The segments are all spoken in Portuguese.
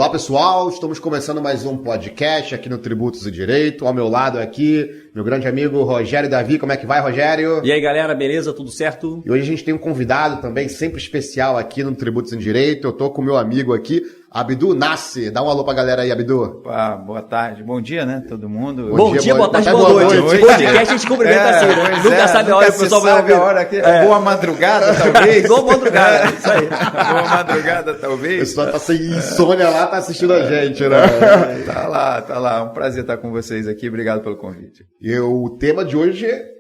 Olá pessoal, estamos começando mais um podcast aqui no Tributos e Direito. Ao meu lado aqui, meu grande amigo Rogério Davi. Como é que vai, Rogério? E aí galera, beleza? Tudo certo? E hoje a gente tem um convidado também sempre especial aqui no Tributos e Direito. Eu tô com o meu amigo aqui, Abdu Nasser. Dá um alô pra galera aí, Abdu. Boa tarde, bom dia, né, todo mundo. Bom dia, boa tarde, boa noite. Podcast a gente cumprimenta assim, né? Nunca sabe a hora que o pessoal vai ouvir. Boa madrugada, talvez. Boa madrugada, isso aí. Boa madrugada, talvez. O pessoal tá sem insônia lá, tá assistindo a gente, né? Tá lá. Um prazer estar com vocês aqui. Obrigado pelo convite. E o tema de hoje é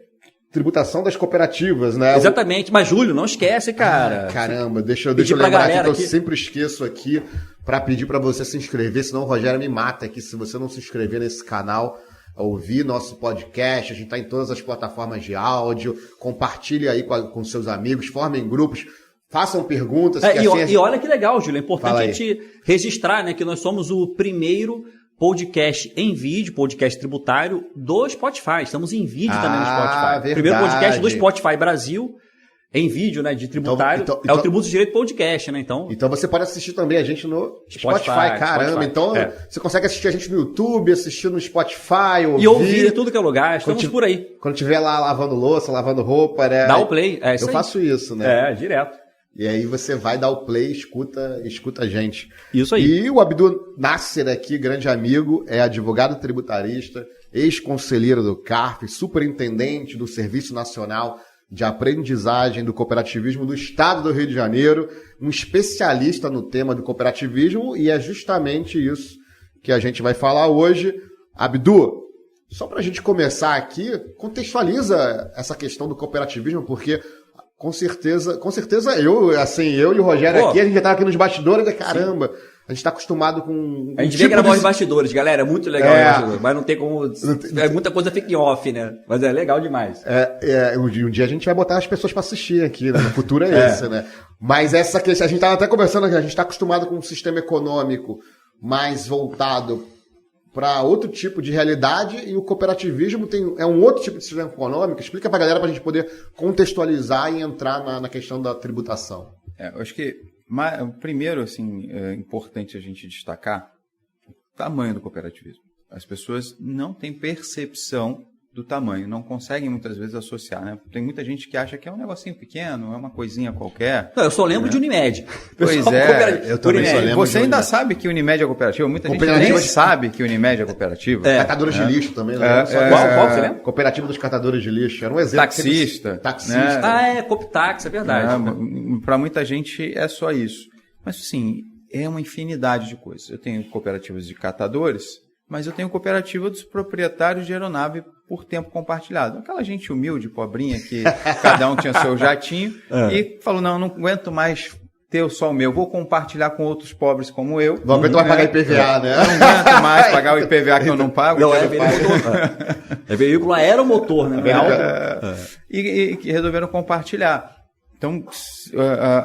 tributação das cooperativas, né? Exatamente, mas Júlio, não esquece, cara. Caramba, deixa eu lembrar aqui que eu sempre esqueço aqui para pedir para você se inscrever, senão o Rogério me mata aqui se você não se inscrever nesse canal, ouvir nosso podcast. A gente está em todas as plataformas de áudio, compartilhe aí com seus amigos, formem grupos, façam perguntas. E olha que legal, Júlio, é importante a gente registrar, né, que nós somos o primeiro podcast em vídeo, podcast tributário do Spotify. Estamos em vídeo também no Spotify. Verdade. Primeiro podcast do Spotify Brasil em vídeo, né, de tributário. É o Tributos de Direito Podcast, né? Então você pode assistir também a gente no Spotify. Caramba, então você consegue assistir a gente no YouTube, assistir no Spotify, ouvir em tudo que é lugar. Estamos por aí. Quando estiver lá lavando louça, lavando roupa, né? Dá o play. Eu faço isso, né? Direto. E aí você vai dar o play, escuta a gente. Isso aí. E o Abdu Nasser aqui, grande amigo, é advogado tributarista, ex-conselheiro do CARF, superintendente do Serviço Nacional de Aprendizagem do Cooperativismo do Estado do Rio de Janeiro, um especialista no tema do cooperativismo, e é justamente isso que a gente vai falar hoje. Abdu, só para a gente começar aqui, contextualiza essa questão do cooperativismo, porque com certeza eu e o Rogério aqui, a gente já estava aqui nos bastidores, caramba, a gente está acostumado com... A gente vê gravar os bastidores, galera, é muito legal, mas não tem como... É muita coisa fica em off, né? Mas é legal demais. Um dia a gente vai botar as pessoas para assistir aqui, né? No futuro é esse, né? Mas essa questão, a gente estava até conversando, a gente está acostumado com um sistema econômico mais voltado para outro tipo de realidade, e o cooperativismo é um outro tipo de sistema econômico. Explica para a galera para a gente poder contextualizar e entrar na questão da tributação. Eu acho que, primeiro, assim, é importante a gente destacar o tamanho do cooperativismo. As pessoas não têm percepção do tamanho, não conseguem muitas vezes associar, né? Tem muita gente que acha que é um negocinho pequeno, é uma coisinha qualquer. Não, eu só lembro de Unimed. Pois eu também só lembro. Você ainda sabe que Unimed é cooperativa? Muita gente nem sabe que Unimed é cooperativa. Catadores de lixo também, né? Qual você lembra? Cooperativa dos catadores de lixo. Era um exemplo. Taxista. Né? Coptax, é verdade. Para muita gente é só isso. Mas, assim, é uma infinidade de coisas. Eu tenho cooperativas de catadores, mas eu tenho cooperativa dos proprietários de aeronave por tempo compartilhado. Aquela gente humilde, pobrinha, que cada um tinha seu jatinho e falou, não aguento mais ter só o meu, vou compartilhar com outros pobres como eu. Não aguento mais pagar IPVA, né? Não aguento mais pagar o IPVA que eu não pago. Não, é veículo aeromotor, né? E resolveram compartilhar. Então,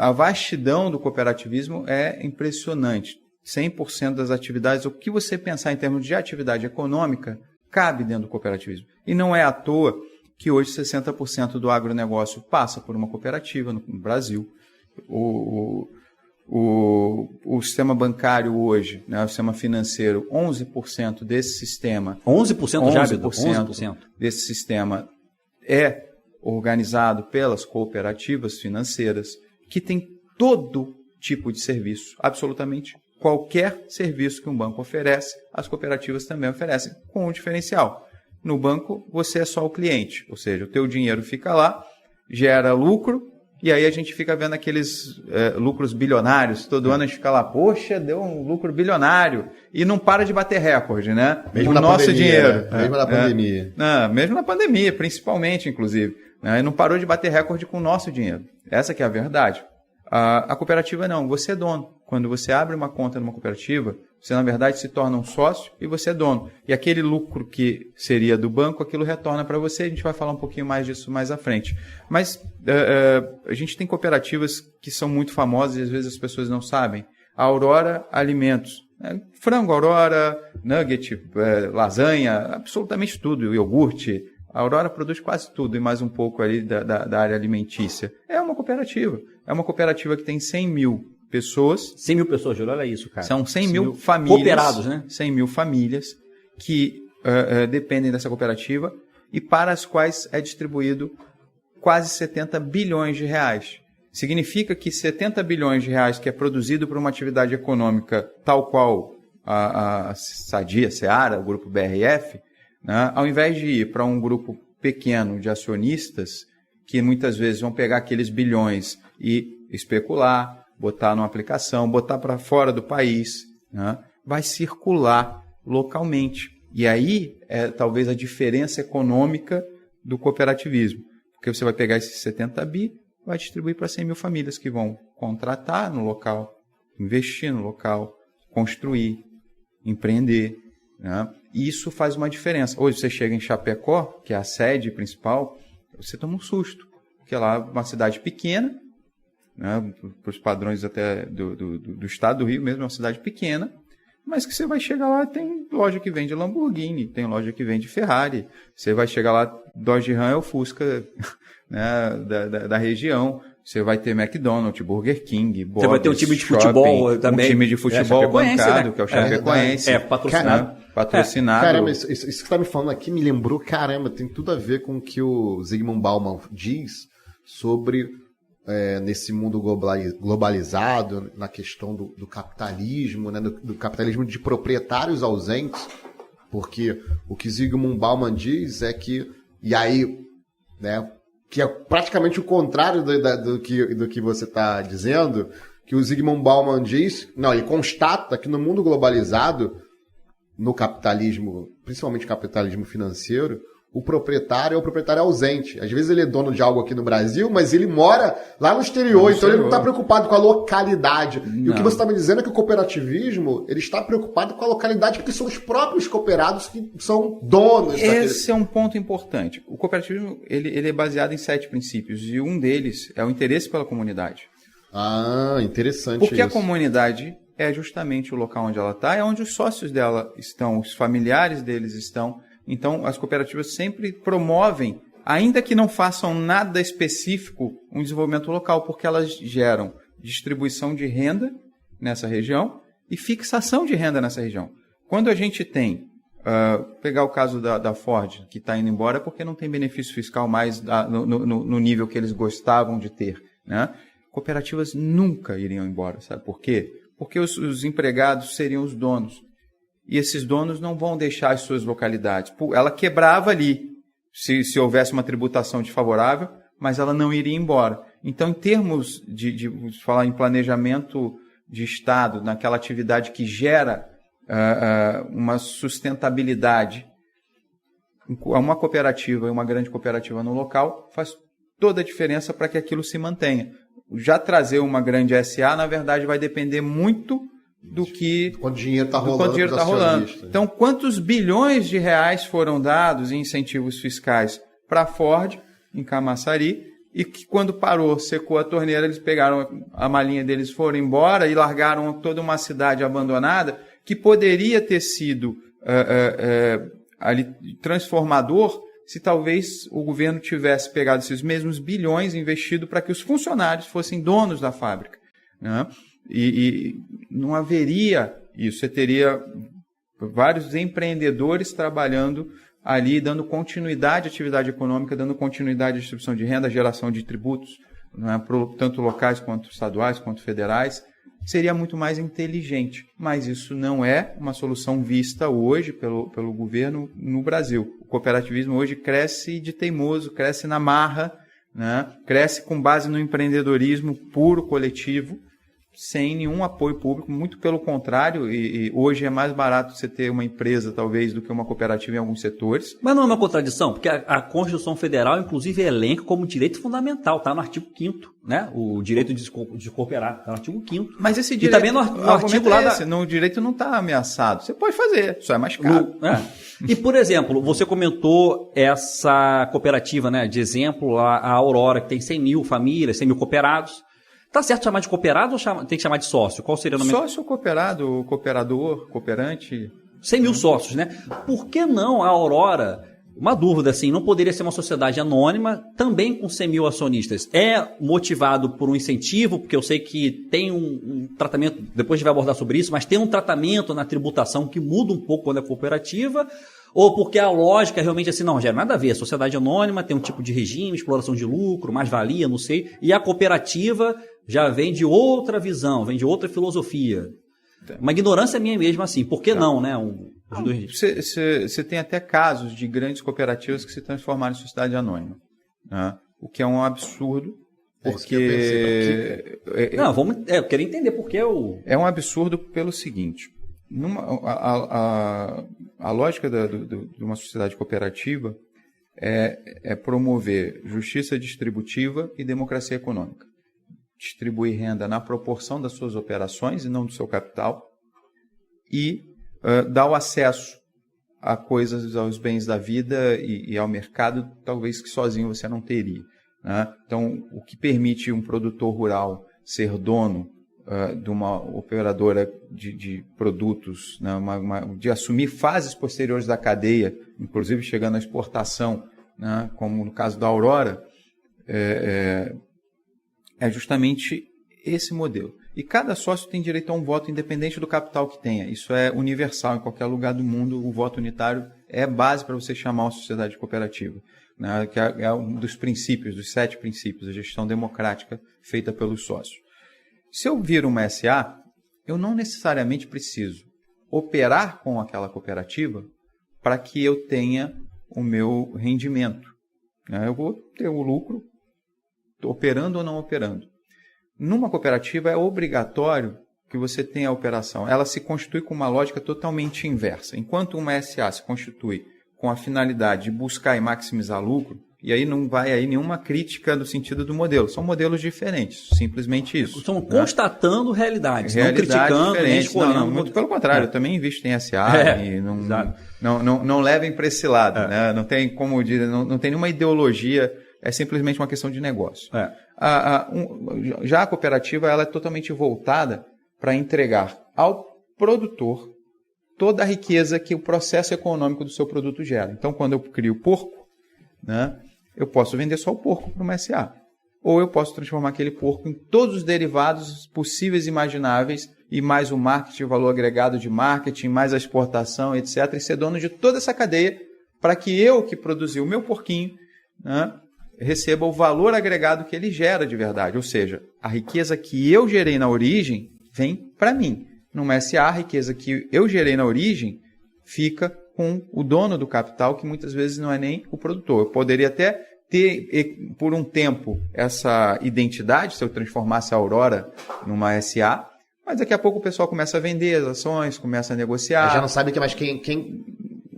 a vastidão do cooperativismo é impressionante. 100% das atividades, o que você pensar em termos de atividade econômica, cabe dentro do cooperativismo. E não é à toa que hoje 60% do agronegócio passa por uma cooperativa no Brasil. O sistema bancário hoje, né, o sistema financeiro, 11% desse sistema... 11% já, 11% desse sistema é organizado pelas cooperativas financeiras, que tem todo tipo de serviço, absolutamente qualquer serviço que um banco oferece, as cooperativas também oferecem, com um diferencial. No banco, você é só o cliente, ou seja, o teu dinheiro fica lá, gera lucro, e aí a gente fica vendo aqueles lucros bilionários. Todo ano a gente fica lá, poxa, deu um lucro bilionário, e não para de bater recorde, né? Mesmo o na nosso pandemia, dinheiro. Mesmo na pandemia. Mesmo na pandemia, principalmente, inclusive. E não parou de bater recorde com o nosso dinheiro. Essa que é a verdade. A cooperativa não, você é dono. Quando você abre uma conta numa cooperativa, você na verdade se torna um sócio e você é dono. E aquele lucro que seria do banco, aquilo retorna para você. A gente vai falar um pouquinho mais disso mais à frente. Mas a gente tem cooperativas que são muito famosas e às vezes as pessoas não sabem. A Aurora Alimentos. Frango Aurora, nugget, lasanha, absolutamente tudo, iogurte. A Aurora produz quase tudo e mais um pouco ali da área alimentícia. É uma cooperativa. É uma cooperativa que tem 100 mil pessoas. 100 mil pessoas, Júlio, olha isso, cara. São 100 mil famílias. Cooperados, né? 100 mil famílias que dependem dessa cooperativa e para as quais é distribuído quase 70 bilhões de reais. Significa que 70 bilhões de reais que é produzido por uma atividade econômica tal qual a Sadia, Seara, o grupo BRF, né, ao invés de ir para um grupo pequeno de acionistas, que muitas vezes vão pegar aqueles bilhões e especular, botar numa aplicação, botar para fora do país, né, vai circular localmente. E aí é talvez a diferença econômica do cooperativismo. Porque você vai pegar esses 70 bi, vai distribuir para 100 mil famílias que vão contratar no local, investir no local, construir, empreender, né? E isso faz uma diferença. Hoje você chega em Chapecó, que é a sede principal, você toma um susto. Porque lá é uma cidade pequena, né, para os padrões até do estado do Rio mesmo, é uma cidade pequena, mas que você vai chegar lá, tem loja que vende Lamborghini, tem loja que vende Ferrari. Você vai chegar lá, Dodge Ram é o Fusca, né, da região. Você vai ter McDonald's, Burger King, Bob's, você vai ter um time de shopping, futebol também. Um time de futebol bancado, né? Que é o Chapecoense. Patrocinado. Patrocinado. Caramba, isso que você está me falando aqui me lembrou, caramba, tem tudo a ver com o que o Zygmunt Bauman diz sobre... nesse mundo globalizado, na questão do capitalismo, né, do capitalismo de proprietários ausentes, porque o que Zygmunt Bauman diz é que, e aí, né, que é praticamente o contrário do que você está dizendo, que o Zygmunt Bauman diz, não, ele constata que no mundo globalizado, no capitalismo, principalmente capitalismo financeiro, o proprietário é o proprietário ausente. Às vezes ele é dono de algo aqui no Brasil, mas ele mora lá no exterior, então ele não está preocupado com a localidade. Não. E o que você está me dizendo é que o cooperativismo ele está preocupado com a localidade, porque são os próprios cooperados que são donos. Esse é um ponto importante. O cooperativismo ele é baseado em 7 princípios, e um deles é o interesse pela comunidade. Ah, interessante. Porque isso. A comunidade é justamente o local onde ela está, é onde os sócios dela estão, os familiares deles estão. Então, as cooperativas sempre promovem, ainda que não façam nada específico, um desenvolvimento local, porque elas geram distribuição de renda nessa região e fixação de renda nessa região. Quando a gente tem, pegar o caso da Ford, que está indo embora porque não tem benefício fiscal mais no nível que eles gostavam de ter, né? Cooperativas nunca iriam embora, sabe por quê? Porque os empregados seriam os donos. E esses donos não vão deixar as suas localidades. Ela quebrava ali, se houvesse uma tributação desfavorável, mas ela não iria embora. Então, em termos de falar em planejamento de Estado, naquela atividade que gera uma sustentabilidade, uma cooperativa e uma grande cooperativa no local faz toda a diferença para que aquilo se mantenha. Já trazer uma grande SA, na verdade, vai depender muito do quanto dinheiro está rolando. Então, quantos bilhões de reais foram dados em incentivos fiscais para a Ford, em Camaçari, e que quando parou, secou a torneira, eles pegaram a malinha deles, foram embora e largaram toda uma cidade abandonada, que poderia ter sido ali transformador se talvez o governo tivesse pegado esses mesmos bilhões e investido para que os funcionários fossem donos da fábrica, né? E não haveria isso. Você teria vários empreendedores trabalhando ali, dando continuidade à atividade econômica, dando continuidade à distribuição de renda, geração de tributos, né, tanto locais quanto estaduais, quanto federais. Seria muito mais inteligente, mas isso não é uma solução vista hoje pelo governo no Brasil. O cooperativismo hoje cresce de teimoso, cresce na marra, né, cresce com base no empreendedorismo puro, coletivo, sem nenhum apoio público, muito pelo contrário, e hoje é mais barato você ter uma empresa, talvez, do que uma cooperativa em alguns setores. Mas não é uma contradição, porque a Constituição Federal, inclusive, elenca como direito fundamental, está no artigo 5º, né? O direito de cooperar, está no artigo 5º. Mas esse direito, e também no artigo lá no direito não está ameaçado. Você pode fazer, só é mais caro. E, por exemplo, você comentou essa cooperativa, né, de exemplo, a Aurora, que tem 100 mil famílias, 100 mil cooperados. Tá certo chamar de cooperado ou tem que chamar de sócio? Qual seria o nome? Sócio, cooperado, cooperador, cooperante. 100 mil sócios, né? Por que não a Aurora Uma dúvida, assim, não poderia ser uma sociedade anônima, também com 100 mil acionistas? É motivado por um incentivo, porque eu sei que tem um tratamento, depois a gente vai abordar sobre isso, mas tem um tratamento na tributação que muda um pouco quando é cooperativa, ou porque a lógica é realmente assim, não, Rogério, nada a ver, a sociedade anônima tem um tipo de regime, exploração de lucro, mais-valia, não sei, e a cooperativa já vem de outra visão, vem de outra filosofia. Uma ignorância minha mesmo, assim, por que não, né? Você tem até casos de grandes cooperativas que se transformaram em sociedade anônima, né? O que é um absurdo, porque... eu queria entender por que É um absurdo pelo seguinte, a lógica de uma sociedade cooperativa é promover justiça distributiva e democracia econômica. Distribuir renda na proporção das suas operações e não do seu capital, e dar o acesso a coisas, aos bens da vida e ao mercado, talvez que sozinho você não teria, né? Então, o que permite um produtor rural ser dono de uma operadora de produtos, né? De assumir fases posteriores da cadeia, inclusive chegando à exportação, né? Como no caso da Aurora, é justamente esse modelo. E cada sócio tem direito a um voto independente do capital que tenha. Isso é universal em qualquer lugar do mundo. O voto unitário é base para você chamar uma sociedade cooperativa, né? Que é um dos princípios, dos 7 princípios, a gestão democrática feita pelos sócios. Se eu vir uma SA, eu não necessariamente preciso operar com aquela cooperativa para que eu tenha o meu rendimento, né? Eu vou ter o lucro operando ou não operando. Numa cooperativa é obrigatório que você tenha a operação. Ela se constitui com uma lógica totalmente inversa. Enquanto uma SA se constitui com a finalidade de buscar e maximizar lucro, e aí não vai aí nenhuma crítica no sentido do modelo. São modelos diferentes, simplesmente isso. Estão constatando realidades, não criticando, nem escolhendo. Não, muito pelo contrário, eu também invisto em SA e não levem para esse lado. Né? Não tem como dizer, não tem nenhuma ideologia. É simplesmente uma questão de negócio. Já a cooperativa ela é totalmente voltada para entregar ao produtor toda a riqueza que o processo econômico do seu produto gera. Então, quando eu crio porco, né, eu posso vender só o porco para uma SA. Ou eu posso transformar aquele porco em todos os derivados possíveis e imagináveis, e mais o marketing, o valor agregado de marketing, mais a exportação, etc. E ser dono de toda essa cadeia para que eu, que produzi o meu porquinho, né, receba o valor agregado que ele gera de verdade. Ou seja, a riqueza que eu gerei na origem vem para mim. Numa SA, a riqueza que eu gerei na origem fica com o dono do capital, que muitas vezes não é nem o produtor. Eu poderia até ter, por um tempo, essa identidade, se eu transformasse a Aurora numa SA, mas daqui a pouco o pessoal começa a vender as ações, começa a negociar. Já não sabe que mais quem...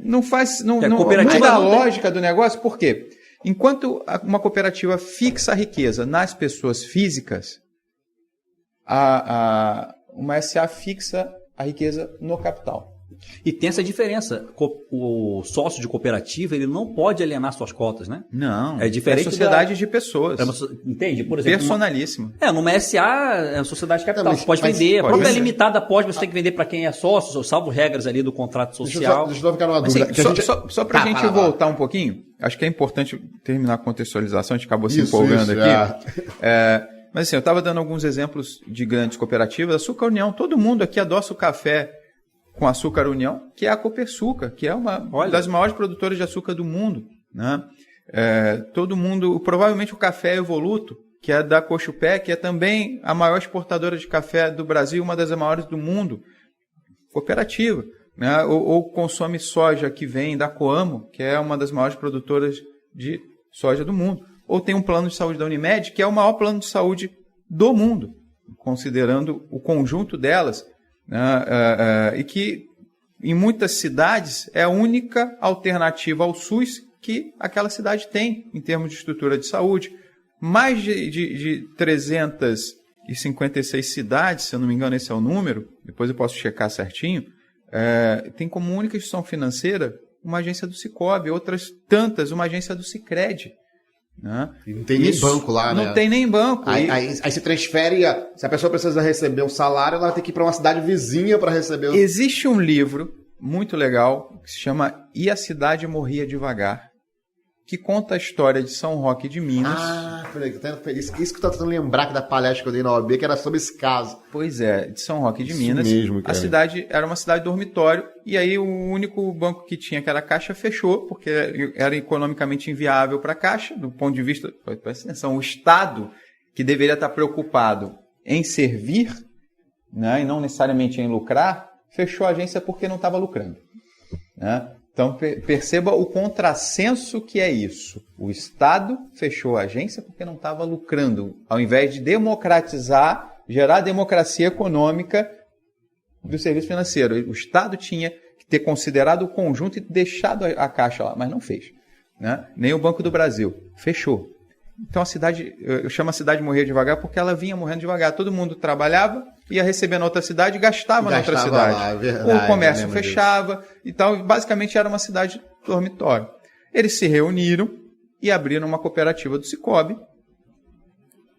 Não faz... Não muda a lógica do negócio, por quê? Enquanto uma cooperativa fixa a riqueza nas pessoas físicas, uma SA fixa a riqueza no capital. E tem essa diferença. O sócio de cooperativa ele não pode alienar suas cotas, né? Não. É diferente. É sociedade de pessoas. Entende? Por exemplo. Personalíssima. Numa SA é uma sociedade de capital. Você pode vender. A própria limitada pode, você tem que vender para quem é sócio, salvo regras ali do contrato social. Deixa eu ficar numa dúvida. Só para a gente voltar um pouquinho, acho que é importante terminar a contextualização, a gente acabou se empolgando aqui. Mas assim, eu estava dando alguns exemplos de grandes cooperativas. Açúcar União, todo mundo aqui adoça o café com Açúcar União, que é a Copersucar, que é uma das maiores produtoras de açúcar do mundo, né? Todo mundo, provavelmente o café Evoluto, que é da Cochupé, que é também a maior exportadora de café do Brasil, uma das maiores do mundo, cooperativa, né? Ou consome soja que vem da Coamo, que é uma das maiores produtoras de soja do mundo. Ou tem um plano de saúde da Unimed, que é o maior plano de saúde do mundo, considerando o conjunto delas, e que em muitas cidades é a única alternativa ao SUS que aquela cidade tem em termos de estrutura de saúde. Mais de 356 cidades, se eu não me engano esse é o número, depois eu posso checar certinho, tem como única instituição financeira uma agência do Sicob, outras tantas uma agência do Sicredi. Né? Não tem nem banco lá, né? Não tem nem banco. Aí se transfere, se a pessoa precisa receber um salário, ela vai ter que ir para uma cidade vizinha para receber. Existe um livro muito legal que se chama E a Cidade Morria Devagar, que conta a história de São Roque de Minas. Ah, peraí, isso que eu tô tentando lembrar da palestra que eu dei na OAB, que era sobre esse caso. Pois é, de São Roque de Isso Minas. mesmo, cara. A cidade era uma cidade dormitório, e aí o único banco que tinha, que era a Caixa, fechou, porque era economicamente inviável para a Caixa, do ponto de vista, presta atenção, o Estado, que deveria estar preocupado em servir, né, e não necessariamente em lucrar, fechou a agência porque não estava lucrando. Né? Então, perceba o contrassenso que é isso. O Estado fechou a agência porque não estava lucrando, ao invés de democratizar, gerar democracia econômica do serviço financeiro. O Estado tinha que ter considerado o conjunto e deixado a Caixa lá, mas não fez. Né? Nem o Banco do Brasil. Fechou. Então, a cidade, eu chamo a cidade morrer devagar porque ela vinha morrendo devagar. Todo mundo trabalhava, ia receber na outra cidade e gastava na outra cidade. Lá, verdade, o comércio fechava e tal. Basicamente era uma cidade dormitório. Eles se reuniram e abriram uma cooperativa do Cicobi.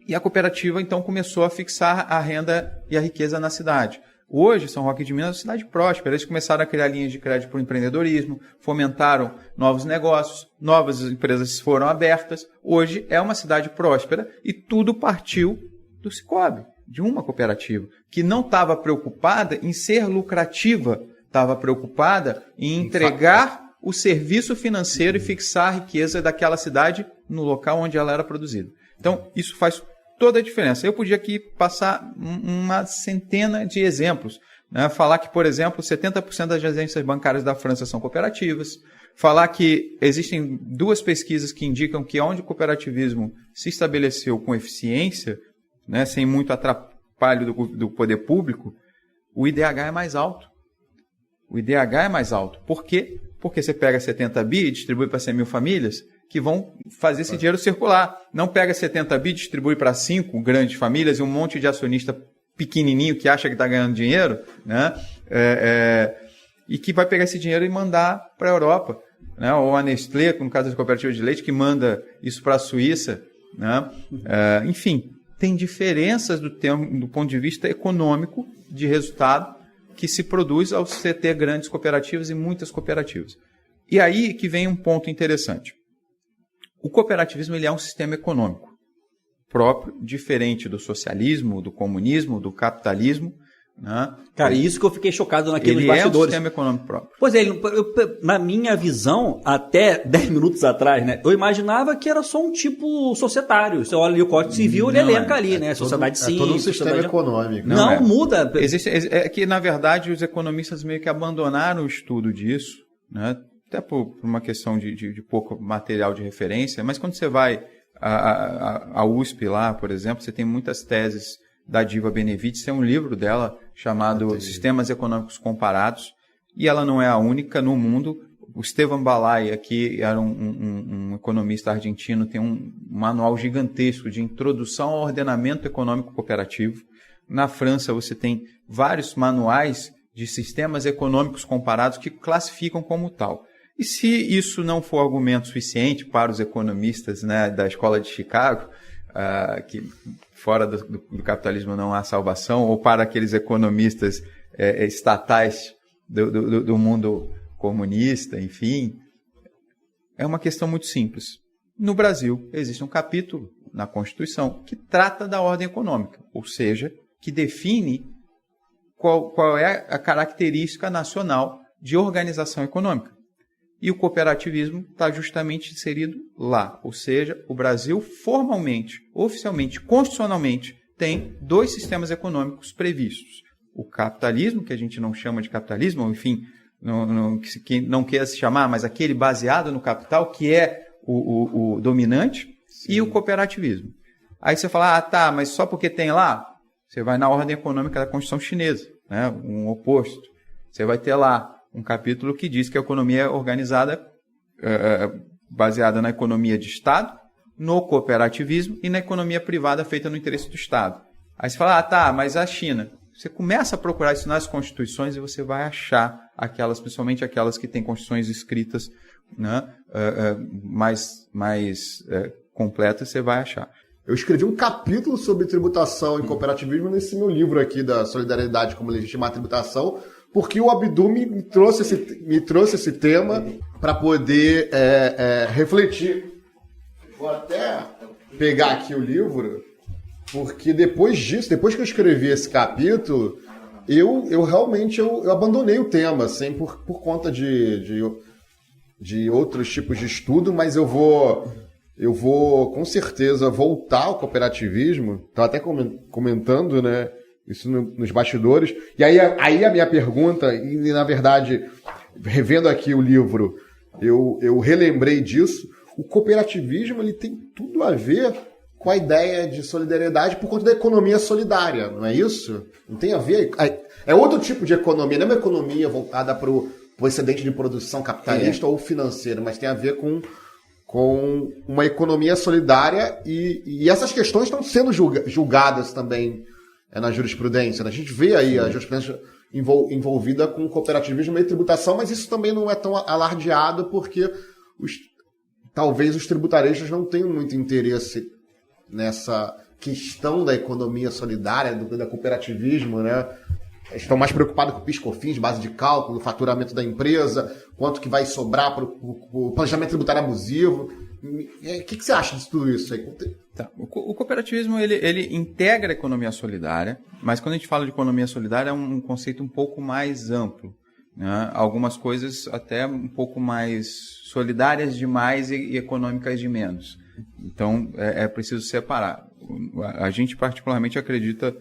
E a cooperativa então começou a fixar a renda e a riqueza na cidade. Hoje, São Roque de Minas é uma cidade próspera. Eles começaram a criar linhas de crédito para o empreendedorismo, fomentaram novos negócios, novas empresas foram abertas. Hoje é uma cidade próspera e tudo partiu do Cicobi, de uma cooperativa, que não estava preocupada em ser lucrativa, estava preocupada em entregar o serviço financeiro e fixar a riqueza daquela cidade no local onde ela era produzida. Então, isso faz toda a diferença. Eu podia aqui passar uma centena de exemplos. Né? Falar que, por exemplo, 70% das agências bancárias da França são cooperativas. Falar que existem 2 pesquisas que indicam que onde o cooperativismo se estabeleceu com eficiência, né, sem muito atrapalho do poder público, o IDH é mais alto. O IDH é mais alto. Por quê? Porque você pega 70 bi e distribui para 100 mil famílias que vão fazer esse dinheiro circular. Não pega 70 bi, distribui para 5 grandes famílias e um monte de acionista pequenininho que acha que está ganhando dinheiro, né? E que vai pegar esse dinheiro e mandar para a Europa. Né? Ou a Nestlé, no caso das cooperativas de leite, que manda isso para a Suíça. Né? Enfim, tem diferenças do ponto de vista econômico de resultado que se produz ao você ter grandes cooperativas e muitas cooperativas. E aí que vem um ponto interessante. O cooperativismo ele é um sistema econômico próprio, diferente do socialismo, do comunismo, do capitalismo. Né? Cara, isso que eu fiquei chocado naqueles ele bastidores. É um sistema econômico próprio. Pois é, na minha visão, até 10 minutos atrás, né, eu imaginava que era só um tipo societário. Você olha ali o Código Civil, ele elenca ali, né? Sociedade simples. É todo um sistema econômico. Não muda. É que, na verdade, os economistas meio que abandonaram o estudo disso, né? Até por uma questão de pouco material de referência, mas quando você vai à USP lá, por exemplo, você tem muitas teses da Diva Benevides, tem um livro dela chamado Sistemas Econômicos Comparados, e ela não é a única no mundo. O Esteban Balay, aqui era um economista argentino, tem um manual gigantesco de introdução ao ordenamento econômico cooperativo. Na França você tem vários manuais de sistemas econômicos comparados que classificam como tal. E se isso não for argumento suficiente para os economistas, né, da Escola de Chicago, que fora do capitalismo não há salvação, ou para aqueles economistas estatais do mundo comunista, enfim, é uma questão muito simples. No Brasil, existe um capítulo na Constituição que trata da ordem econômica, ou seja, que define qual é a característica nacional de organização econômica. E o cooperativismo está justamente inserido lá. Ou seja, o Brasil formalmente, oficialmente, constitucionalmente, tem 2 sistemas econômicos previstos. O capitalismo, que a gente não chama de capitalismo, ou enfim, que não queira se chamar, mas aquele baseado no capital, que é o dominante, sim, e o cooperativismo. Aí você fala, tá, mas só porque tem lá, você vai na ordem econômica da Constituição chinesa, né, um oposto. Você vai ter lá um capítulo que diz que a economia é organizada, baseada na economia de Estado, no cooperativismo e na economia privada feita no interesse do Estado. Aí você fala, tá, mas a China. Você começa a procurar isso nas constituições e você vai achar aquelas, principalmente aquelas que têm constituições escritas, né, mais completas, você vai achar. Eu escrevi um capítulo sobre tributação e cooperativismo nesse meu livro aqui da Solidariedade como Legitimar a Tributação, porque o Abdu me trouxe esse tema para poder refletir. Vou até pegar aqui o livro, porque depois disso, depois que eu escrevi esse capítulo, eu realmente abandonei o tema, assim, por conta de outros tipos de estudo, mas eu vou com certeza voltar ao cooperativismo. Estava até comentando, né, isso nos bastidores. E aí a minha pergunta, e na verdade, revendo aqui o livro, eu relembrei disso. O cooperativismo ele tem tudo a ver com a ideia de solidariedade por conta da economia solidária, não é isso? Não tem a ver? É outro tipo de economia, não é uma economia voltada para o excedente de produção capitalista ou financeiro, mas tem a ver com uma economia solidária e essas questões estão sendo julgadas também na jurisprudência. A gente vê aí a jurisprudência envolvida com cooperativismo e tributação, mas isso também não é tão alardeado porque talvez os tributaristas não tenham muito interesse nessa questão da economia solidária, do cooperativismo, né? Estão mais preocupados com o PIS/COFINS, base de cálculo, faturamento da empresa, quanto que vai sobrar para o planejamento tributário abusivo. O que você acha de tudo isso aí? Tá. O cooperativismo ele integra a economia solidária, mas quando a gente fala de economia solidária é um conceito um pouco mais amplo, né? Algumas coisas até um pouco mais solidárias demais e econômicas de menos. Então, é preciso separar. A gente particularmente acredita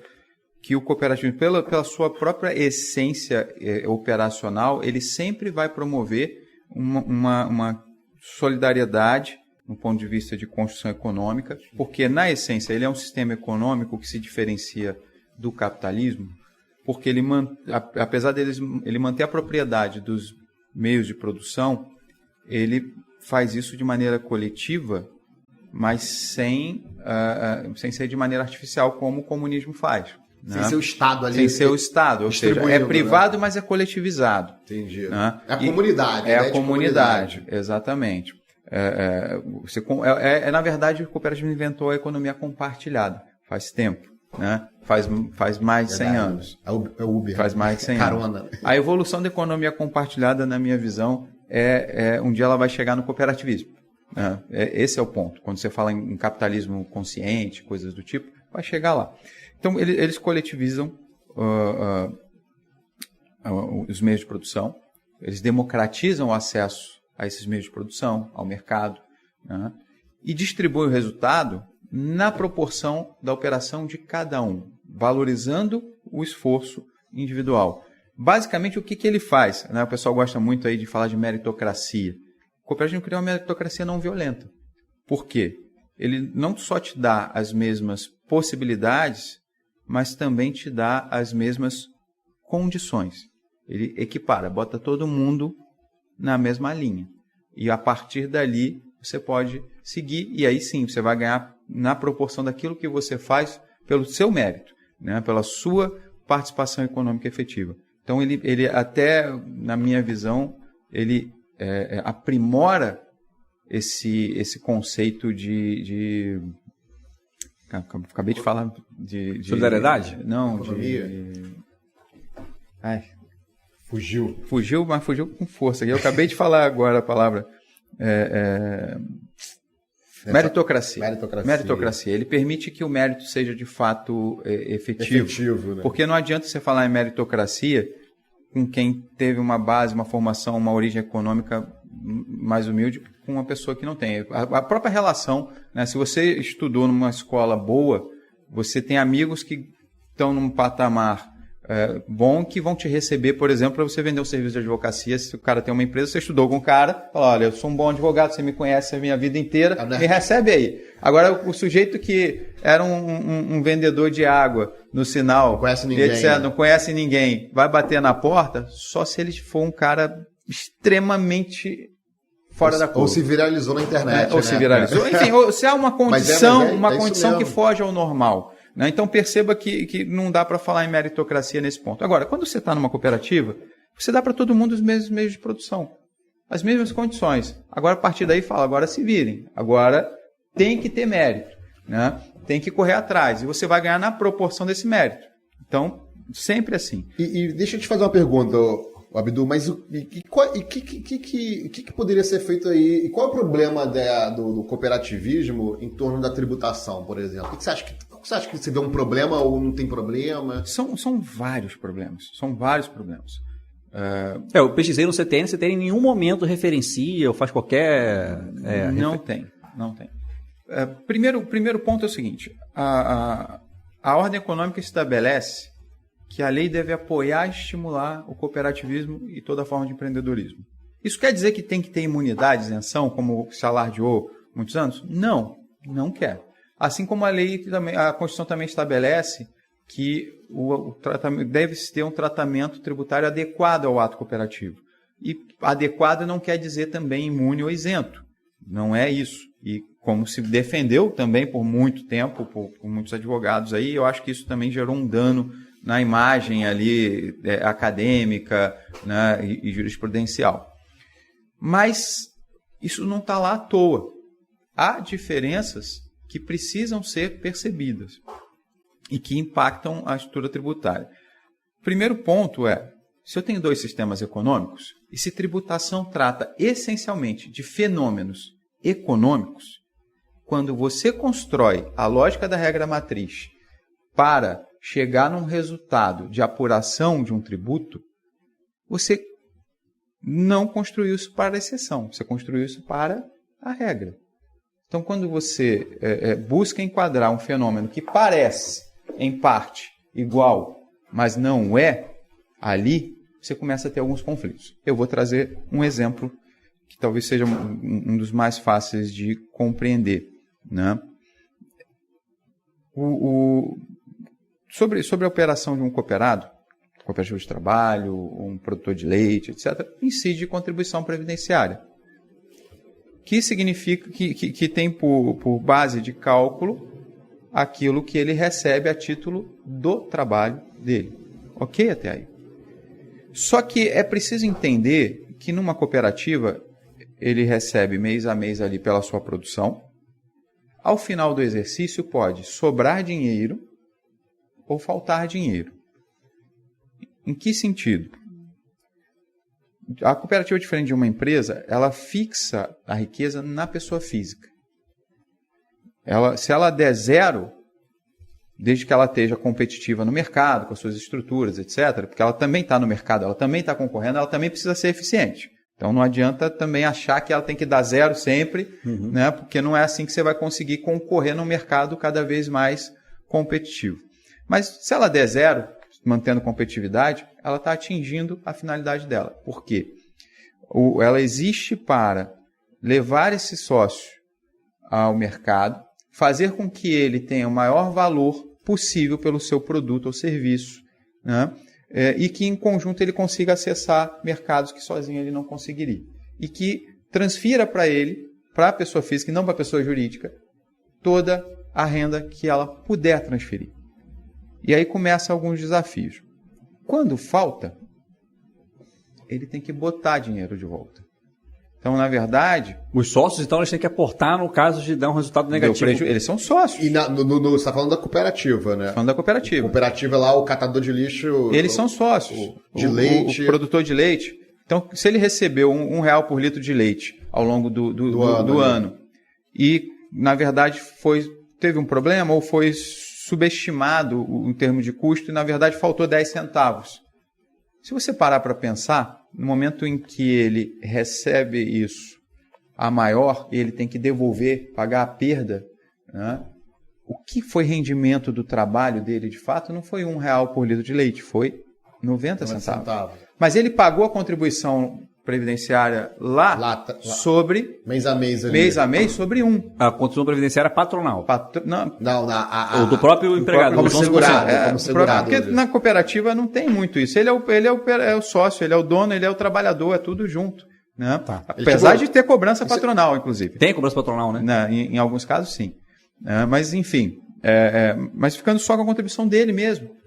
que o cooperativismo, pela sua própria essência operacional, ele sempre vai promover uma solidariedade no ponto de vista de construção econômica, porque, na essência, ele é um sistema econômico que se diferencia do capitalismo, porque ele, apesar dele manter a propriedade dos meios de produção, ele faz isso de maneira coletiva, mas sem ser de maneira artificial, como o comunismo faz. Sem ser o Estado ali. Sem ser o Estado, ou seja, é privado, né? Mas é coletivizado. Entendi. Né? É a comunidade. É a comunidade, exatamente. Na verdade, o cooperativismo inventou a economia compartilhada. Faz tempo. Né? Faz mais de 100 anos. É o Uber. Faz mais de 100 Carona. anos. A evolução da economia compartilhada, na minha visão, um dia ela vai chegar no cooperativismo. Né? Esse é o ponto. Quando você fala em capitalismo consciente, coisas do tipo, vai chegar lá. Então, eles coletivizam os meios de produção, eles democratizam o acesso a esses meios de produção, ao mercado, né? E distribuem o resultado na proporção da operação de cada um, valorizando o esforço individual. Basicamente, o que ele faz? Né? O pessoal gosta muito aí de falar de meritocracia. O cooperativismo cria uma meritocracia não violenta. Por quê? Ele não só te dá as mesmas possibilidades, mas também te dá as mesmas condições. Ele equipara, bota todo mundo na mesma linha. E a partir dali, você pode seguir, e aí sim, você vai ganhar na proporção daquilo que você faz pelo seu mérito, né? Pela sua participação econômica efetiva. Então, ele até, na minha visão, ele aprimora esse conceito de acabei de falar de solidariedade? Não, Fugiu, mas fugiu com força. Eu acabei de falar agora a palavra meritocracia. Ele permite que o mérito seja de fato efetivo, né? Porque não adianta você falar em meritocracia com quem teve uma base, uma formação, uma origem econômica mais humilde, com uma pessoa que não tem. A própria relação, né? Se você estudou numa escola boa, você tem amigos que estão num patamar bom, que vão te receber, por exemplo, para você vender um serviço de advocacia. Se o cara tem uma empresa, você estudou com o cara, fala, olha, eu sou um bom advogado, você me conhece a minha vida inteira, me recebe aí. Agora, o sujeito que era um vendedor de água no sinal, não conhece ninguém, etc., não conhece ninguém, vai bater na porta só se ele for um cara extremamente fora da curva. Ou se viralizou na internet. Ou se viralizou. Enfim, se há uma condição que foge ao normal. Né? Então perceba que não dá para falar em meritocracia nesse ponto. Agora, quando você está numa cooperativa, você dá para todo mundo os mesmos meios de produção, as mesmas condições. Agora, a partir daí, agora se virem. Agora tem que ter mérito, né? Tem que correr atrás. E você vai ganhar na proporção desse mérito. Então, Sempre assim. E deixa eu te fazer uma pergunta, Abdu, mas o que poderia ser feito aí? E qual é o problema do cooperativismo em torno da tributação, por exemplo? O que você acha que você vê um problema ou não tem problema? São vários problemas. São vários problemas. Eu pesquisei no CTN em nenhum momento referencia ou faz qualquer... Não tem. Primeiro ponto é o seguinte, a ordem econômica estabelece que a lei deve apoiar e estimular o cooperativismo e toda forma de empreendedorismo. Isso quer dizer que tem que ter imunidade, isenção, como se alardeou muitos anos? Não quer. Assim como a Constituição também estabelece que o tratamento deve-se ter um tratamento tributário adequado ao ato cooperativo. E adequado não quer dizer também imune ou isento. Não é isso. E como se defendeu também por muito tempo, por muitos advogados aí, eu acho que isso também gerou um dano na imagem ali acadêmica, né, e jurisprudencial. Mas isso não está lá à toa. Há diferenças que precisam ser percebidas e que impactam a estrutura tributária. Primeiro ponto se eu tenho dois sistemas econômicos e se tributação trata essencialmente de fenômenos econômicos, quando você constrói a lógica da regra matriz para chegar num resultado de apuração de um tributo, você não construiu isso para a exceção, você construiu isso para a regra. Então, quando você busca enquadrar um fenômeno que parece, em parte, igual, mas não é, ali você começa a ter alguns conflitos. Eu vou trazer um exemplo que talvez seja um dos mais fáceis de compreender, né? Sobre a operação de um cooperado, cooperativo de trabalho, um produtor de leite, etc., incide contribuição previdenciária, que significa que tem por base de cálculo aquilo que ele recebe a título do trabalho dele. Ok até aí? Só que é preciso entender que numa cooperativa ele recebe mês a mês ali pela sua produção. Ao final do exercício pode sobrar dinheiro ou faltar dinheiro. Em que sentido? A cooperativa, diferente de uma empresa, ela fixa a riqueza na pessoa física. Se ela der zero, desde que ela esteja competitiva no mercado, com as suas estruturas, etc., porque ela também está no mercado, ela também está concorrendo, ela também precisa ser eficiente. Então não adianta também achar que ela tem que dar zero sempre, né? Porque não é assim que você vai conseguir concorrer no mercado cada vez mais competitivo. Mas se ela der zero, mantendo competitividade, ela está atingindo a finalidade dela. Por quê? Ela existe para levar esse sócio ao mercado, fazer com que ele tenha o maior valor possível pelo seu produto ou serviço, né? E que em conjunto ele consiga acessar mercados que sozinho ele não conseguiria. E que transfira para ele, para a pessoa física e não para a pessoa jurídica, toda a renda que ela puder transferir. E aí começam alguns desafios. Quando falta, ele tem que botar dinheiro de volta. Então, na verdade... Os sócios, então, eles têm que aportar no caso de dar um resultado negativo. Eles são sócios. E você está falando da cooperativa, né? Falando da cooperativa. Cooperativa lá, o catador de lixo... Eles são sócios. De leite. O produtor de leite. Então, se ele recebeu R$1 por litro de leite ao longo do ano e, na verdade, teve um problema ou foi subestimado o termo de custo e, na verdade, faltou 10 centavos. Se você parar para pensar, no momento em que ele recebe isso a maior, ele tem que devolver, pagar a perda, né? O que foi rendimento do trabalho dele, de fato, não foi R$1 por litro de leite, foi 90 centavos. Mas ele pagou a contribuição previdenciária lá. Sobre... Mês a mês. Ali. Mês a mês sobre 1. A contribuição previdenciária patronal. Não, ou do próprio empregado. Como segurado. Porque na cooperativa não tem muito isso. Ele é o sócio, ele é o dono, ele é o trabalhar, é tudo junto. Né? Tá. Apesar de ter cobrança patronal, inclusive. Tem cobrança patronal, né? Em alguns casos, sim. Mas, enfim. Mas ficando só com a contribuição dele mesmo.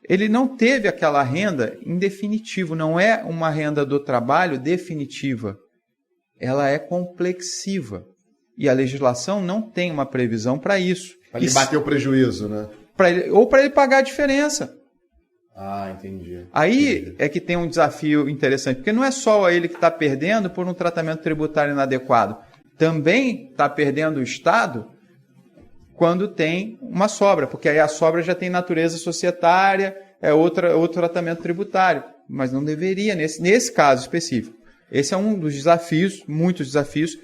Ele não teve aquela renda em definitivo, não é uma renda do trabalho definitiva. Ela é complexiva. E a legislação não tem uma previsão para isso. Para ele bater o prejuízo, né? Ou para ele pagar a diferença. Ah, entendi. Aí é que tem um desafio interessante, porque não é só ele que está perdendo por um tratamento tributário inadequado. Também está perdendo o Estado quando tem uma sobra, porque aí a sobra já tem natureza societária, é outro tratamento tributário, mas não deveria nesse caso específico. Esse é um dos desafios, muitos desafios,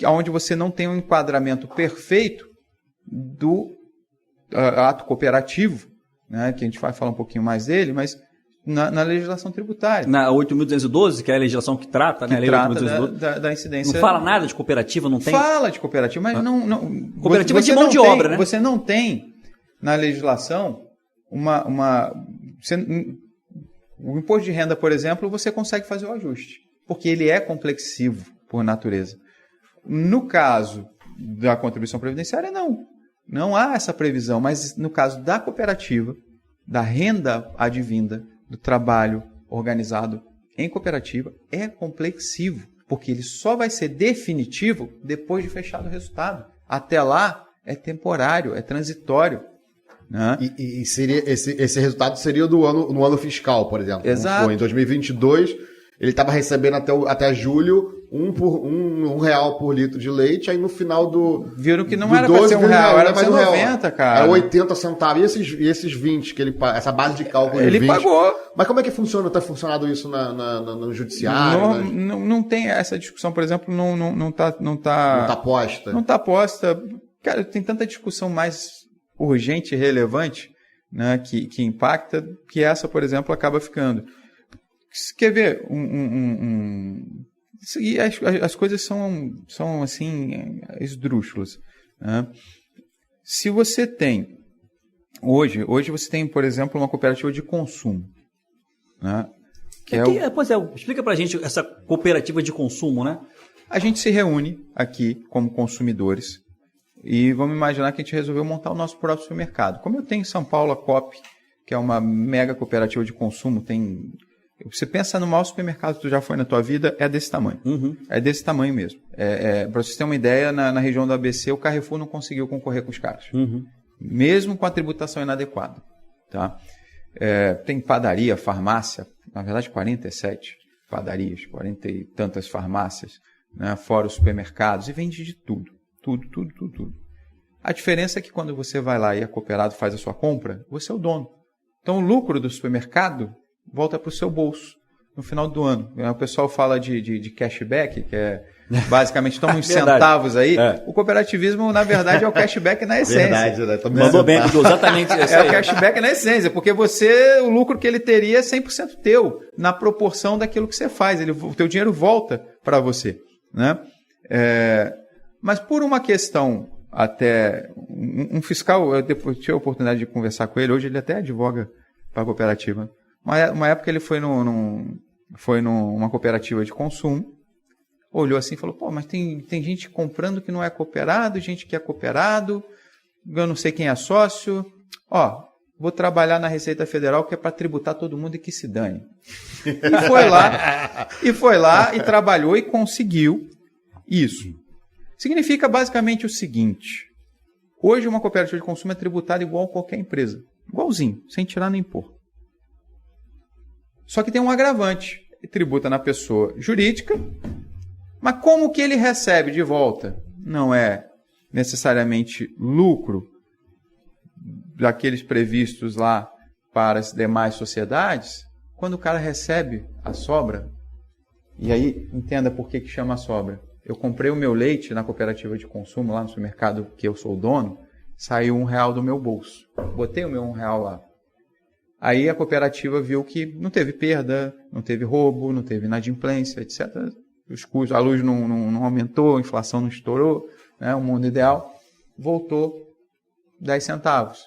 onde você não tem um enquadramento perfeito do ato cooperativo, né, que a gente vai falar um pouquinho mais dele, mas na legislação tributária. Na 8.212, que é a legislação que trata, né? A lei Trata da incidência. Não fala nada de cooperativa, não tem? Fala de cooperativa, mas não. Cooperativa de mão de obra, né? Você não tem na legislação o imposto de renda, por exemplo, você consegue fazer o ajuste, porque ele é complexivo por natureza. No caso da contribuição previdenciária, não. Não há essa previsão, mas no caso da cooperativa, da renda advinda, do trabalho organizado em cooperativa, é complexivo, porque ele só vai ser definitivo depois de fechado o resultado. Até lá, é temporário, é transitório. Né? E seria, esse resultado seria no ano fiscal, por exemplo. Exato. Em 2022, ele estava recebendo até julho um real por litro de leite, aí no final viram que não era para ser R$1, era para ser 90, cara. Era 80 centavos. E esses 20, essa base de cálculo de 20. Ele pagou. Mas como é que funciona? Está funcionando isso no judiciário? Não tem essa discussão, por exemplo, não tá posta. Não está posta. Cara, tem tanta discussão mais urgente e relevante, né, que impacta, que essa, por exemplo, acaba ficando. Quer ver e as coisas são assim, esdrúxulas. Né? Se você tem, hoje você tem, por exemplo, uma cooperativa de consumo. Né? Explica pra gente essa cooperativa de consumo, né? A gente se reúne aqui como consumidores e vamos imaginar que a gente resolveu montar o nosso próprio supermercado. Como eu tenho em São Paulo a Coop, que é uma mega cooperativa de consumo, você pensa no maior supermercado que tu já foi na tua vida, é desse tamanho. Uhum. É desse tamanho mesmo. Para vocês terem uma ideia, na região do ABC, o Carrefour não conseguiu concorrer com os caras. Uhum. Mesmo com a tributação inadequada. Tá? Tem padaria, farmácia, na verdade 47 padarias, 40 e tantas farmácias, né, fora os supermercados, e vende de tudo. Tudo. A diferença é que quando você vai lá e a cooperado faz a sua compra, você é o dono. Então o lucro do supermercado volta para o seu bolso no final do ano. O pessoal fala de cashback, que é basicamente toma uns centavos aí. O cooperativismo, na verdade, é o cashback na essência. Verdade, né? Mandou bem, exatamente isso aí. É o cashback na essência, porque o lucro que ele teria é 100% teu, na proporção daquilo que você faz. O teu dinheiro volta para você. Né? Mas por uma questão até... Um fiscal, eu depois tive a oportunidade de conversar com ele, hoje ele até advoga para a cooperativa. Uma época ele foi numa cooperativa de consumo, olhou assim e falou, mas tem gente comprando que não é cooperado, gente que é cooperado, eu não sei quem é sócio, vou trabalhar na Receita Federal que é para tributar todo mundo e que se dane. E foi lá e trabalhou e conseguiu isso. Significa basicamente o seguinte, hoje uma cooperativa de consumo é tributada igual a qualquer empresa, igualzinho, sem tirar nem pôr. Só que tem um agravante. Ele tributa na pessoa jurídica, mas como que ele recebe de volta? Não é necessariamente lucro daqueles previstos lá para as demais sociedades. Quando o cara recebe a sobra, e aí entenda por que chama a sobra. Eu comprei o meu leite na cooperativa de consumo, lá no supermercado que eu sou o dono, saiu R$1 do meu bolso. Botei o meu R$1 lá. Aí a cooperativa viu que não teve perda, não teve roubo, não teve inadimplência, etc. Os custos, a luz não aumentou, a inflação não estourou, né? O mundo ideal, voltou 10 centavos.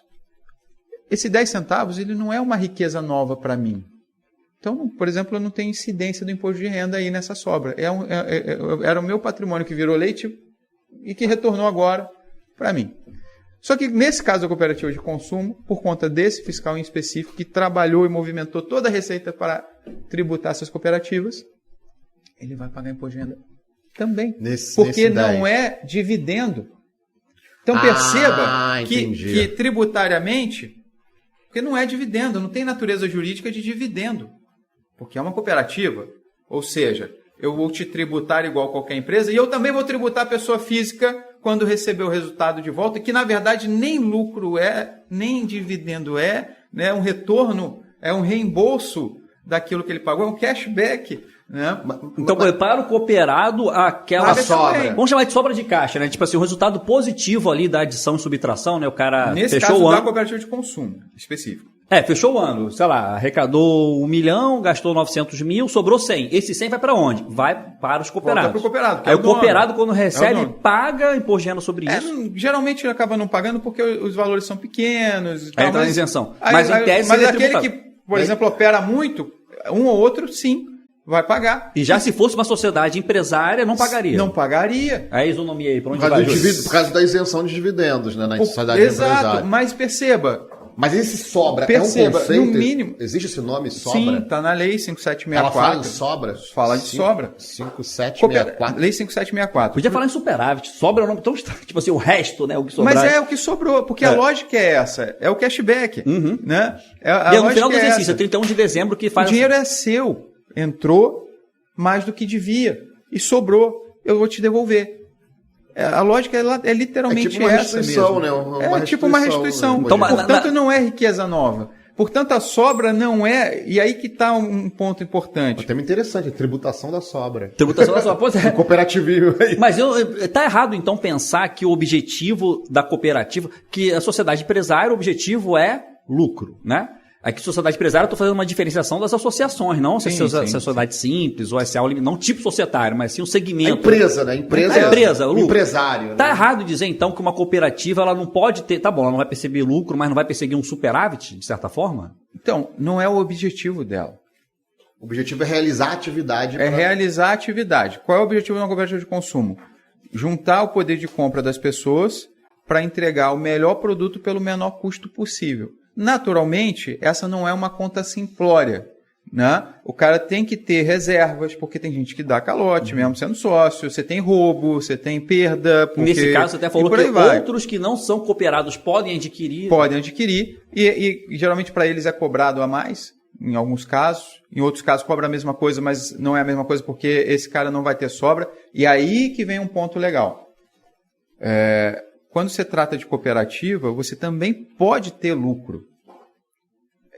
Esse 10 centavos ele não é uma riqueza nova para mim. Então, por exemplo, eu não tenho incidência do imposto de renda aí nessa sobra. Era o meu patrimônio que virou leite e que retornou agora para mim. Só que nesse caso da cooperativa de consumo, por conta desse fiscal em específico, que trabalhou e movimentou toda a receita para tributar essas cooperativas, ele vai pagar imposto de renda também. Porque não é dividendo. Então perceba que tributariamente Porque não é dividendo, não tem natureza jurídica de dividendo. Porque é uma cooperativa. Ou seja, eu vou te tributar igual qualquer empresa e eu também vou tributar a pessoa física quando receber o resultado de volta, que na verdade nem lucro é, nem dividendo é, né? Um retorno, é um reembolso daquilo que ele pagou, é um cashback. Né? Então, para o cooperado, aquela sobra. Vamos chamar de sobra de caixa, né? Tipo assim, o resultado positivo ali da adição e subtração, né? O cara Nesse fechou caso, o da ano. cooperativa de consumo específico. Fechou o ano, sei lá, arrecadou 1 milhão, gastou 900 mil, sobrou 100. Esse 100 vai para onde? Vai para os cooperados. Volta pro cooperado, que Aí é o o dono. cooperado, quando recebe, É o dono. paga imposto de renda sobre isso. Geralmente ele acaba não pagando porque os valores são pequenos. E Aí tal, entra na mas- isenção. Mas em tese mas seria aquele tributado. que, por exemplo, opera muito, um ou outro, sim, vai pagar. E já se fosse uma sociedade empresária, não pagaria. Não pagaria. É a isonomia aí, para onde Por vai? causa, Júlio? por causa da isenção de dividendos, né? Na sociedade Exato, empresária. mas perceba. Mas esse sobra Perceba, é um conceito? no mínimo- Existe esse nome, sobra? Sim, está na lei 5764. Ela fala em sobra? Fala de sobra. 5764. Lei 5764. Podia falar em superávit. Sobra é um nome tão estranho. Tipo assim, o resto, né? O que sobrar. Mas é o que sobrou, porque a lógica é essa, é o cashback, né? A E é no lógica final do é exercício, essa. 31 de dezembro, que O faz... dinheiro é seu, entrou mais do que devia e sobrou, eu vou te devolver. A lógica é literalmente É tipo uma essa restituição, mesmo. né? Uma É tipo uma restituição, restituição. né? Então, Portanto, não é riqueza nova. Portanto, a sobra não é... E aí que está um ponto Um importante. tema interessante, a tributação da sobra. Tributação da sua... Pois é. Cooperativismo aí. Mas tá errado, então, pensar que o objetivo da cooperativa, que a sociedade empresária, o objetivo é lucro, né? Aqui, sociedade empresária, eu estou fazendo uma diferenciação das associações, não se é sociedade simples ou SA, não tipo societário, mas sim um A segmento. empresa, né? A o lucro. empresário. Tá né? errado dizer, então, que uma cooperativa ela não pode ter... Tá bom, ela não vai perceber lucro, mas não vai perseguir um superávit, de certa forma? Então, não é o objetivo dela. O objetivo é realizar a atividade. É realizar a atividade. Qual é o objetivo de uma cooperativa de consumo? Juntar o poder de compra das pessoas para entregar o melhor produto pelo menor custo possível. Naturalmente, essa não é uma conta simplória, né? O cara tem que ter reservas, porque tem gente que dá calote, mesmo sendo sócio, você tem roubo, você tem perda. Porque... Nesse caso, você até falou e por que aí vai. outros que não são cooperados podem adquirir. Podem adquirir, e geralmente para eles é cobrado a mais, em alguns casos. Em outros casos cobra a mesma coisa, mas não é a mesma coisa porque esse cara não vai ter sobra. E aí que vem um ponto legal. Quando se trata de cooperativa, você também pode ter lucro.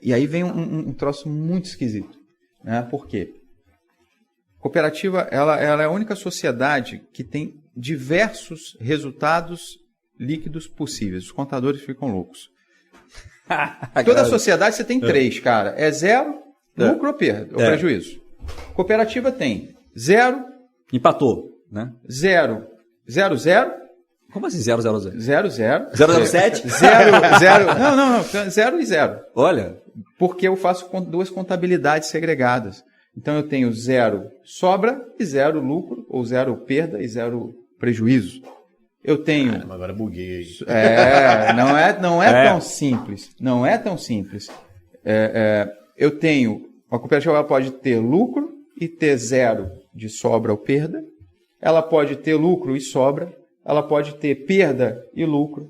E aí vem um troço muito esquisito. Né? Por quê? Cooperativa ela é a única sociedade que tem diversos resultados líquidos possíveis. Os contadores ficam loucos. Toda sociedade você tem três, cara. É zero, lucro ou perda, ou prejuízo. Cooperativa tem zero, Empatou, né? zero, zero, zero, Como assim 000? 0, 0. 007? 0. Não. 0 e 0. Olha, Porque eu faço duas contabilidades segregadas. Então eu tenho 0 sobra e 0 lucro, ou 0 perda e 0 prejuízo. Eu tenho. Caramba, agora buguei aí. Não é tão simples. Não é tão simples. Eu tenho. Uma cooperativa ela pode ter lucro e ter 0 de sobra ou perda. Ela pode ter lucro e sobra. Ela pode ter perda e lucro,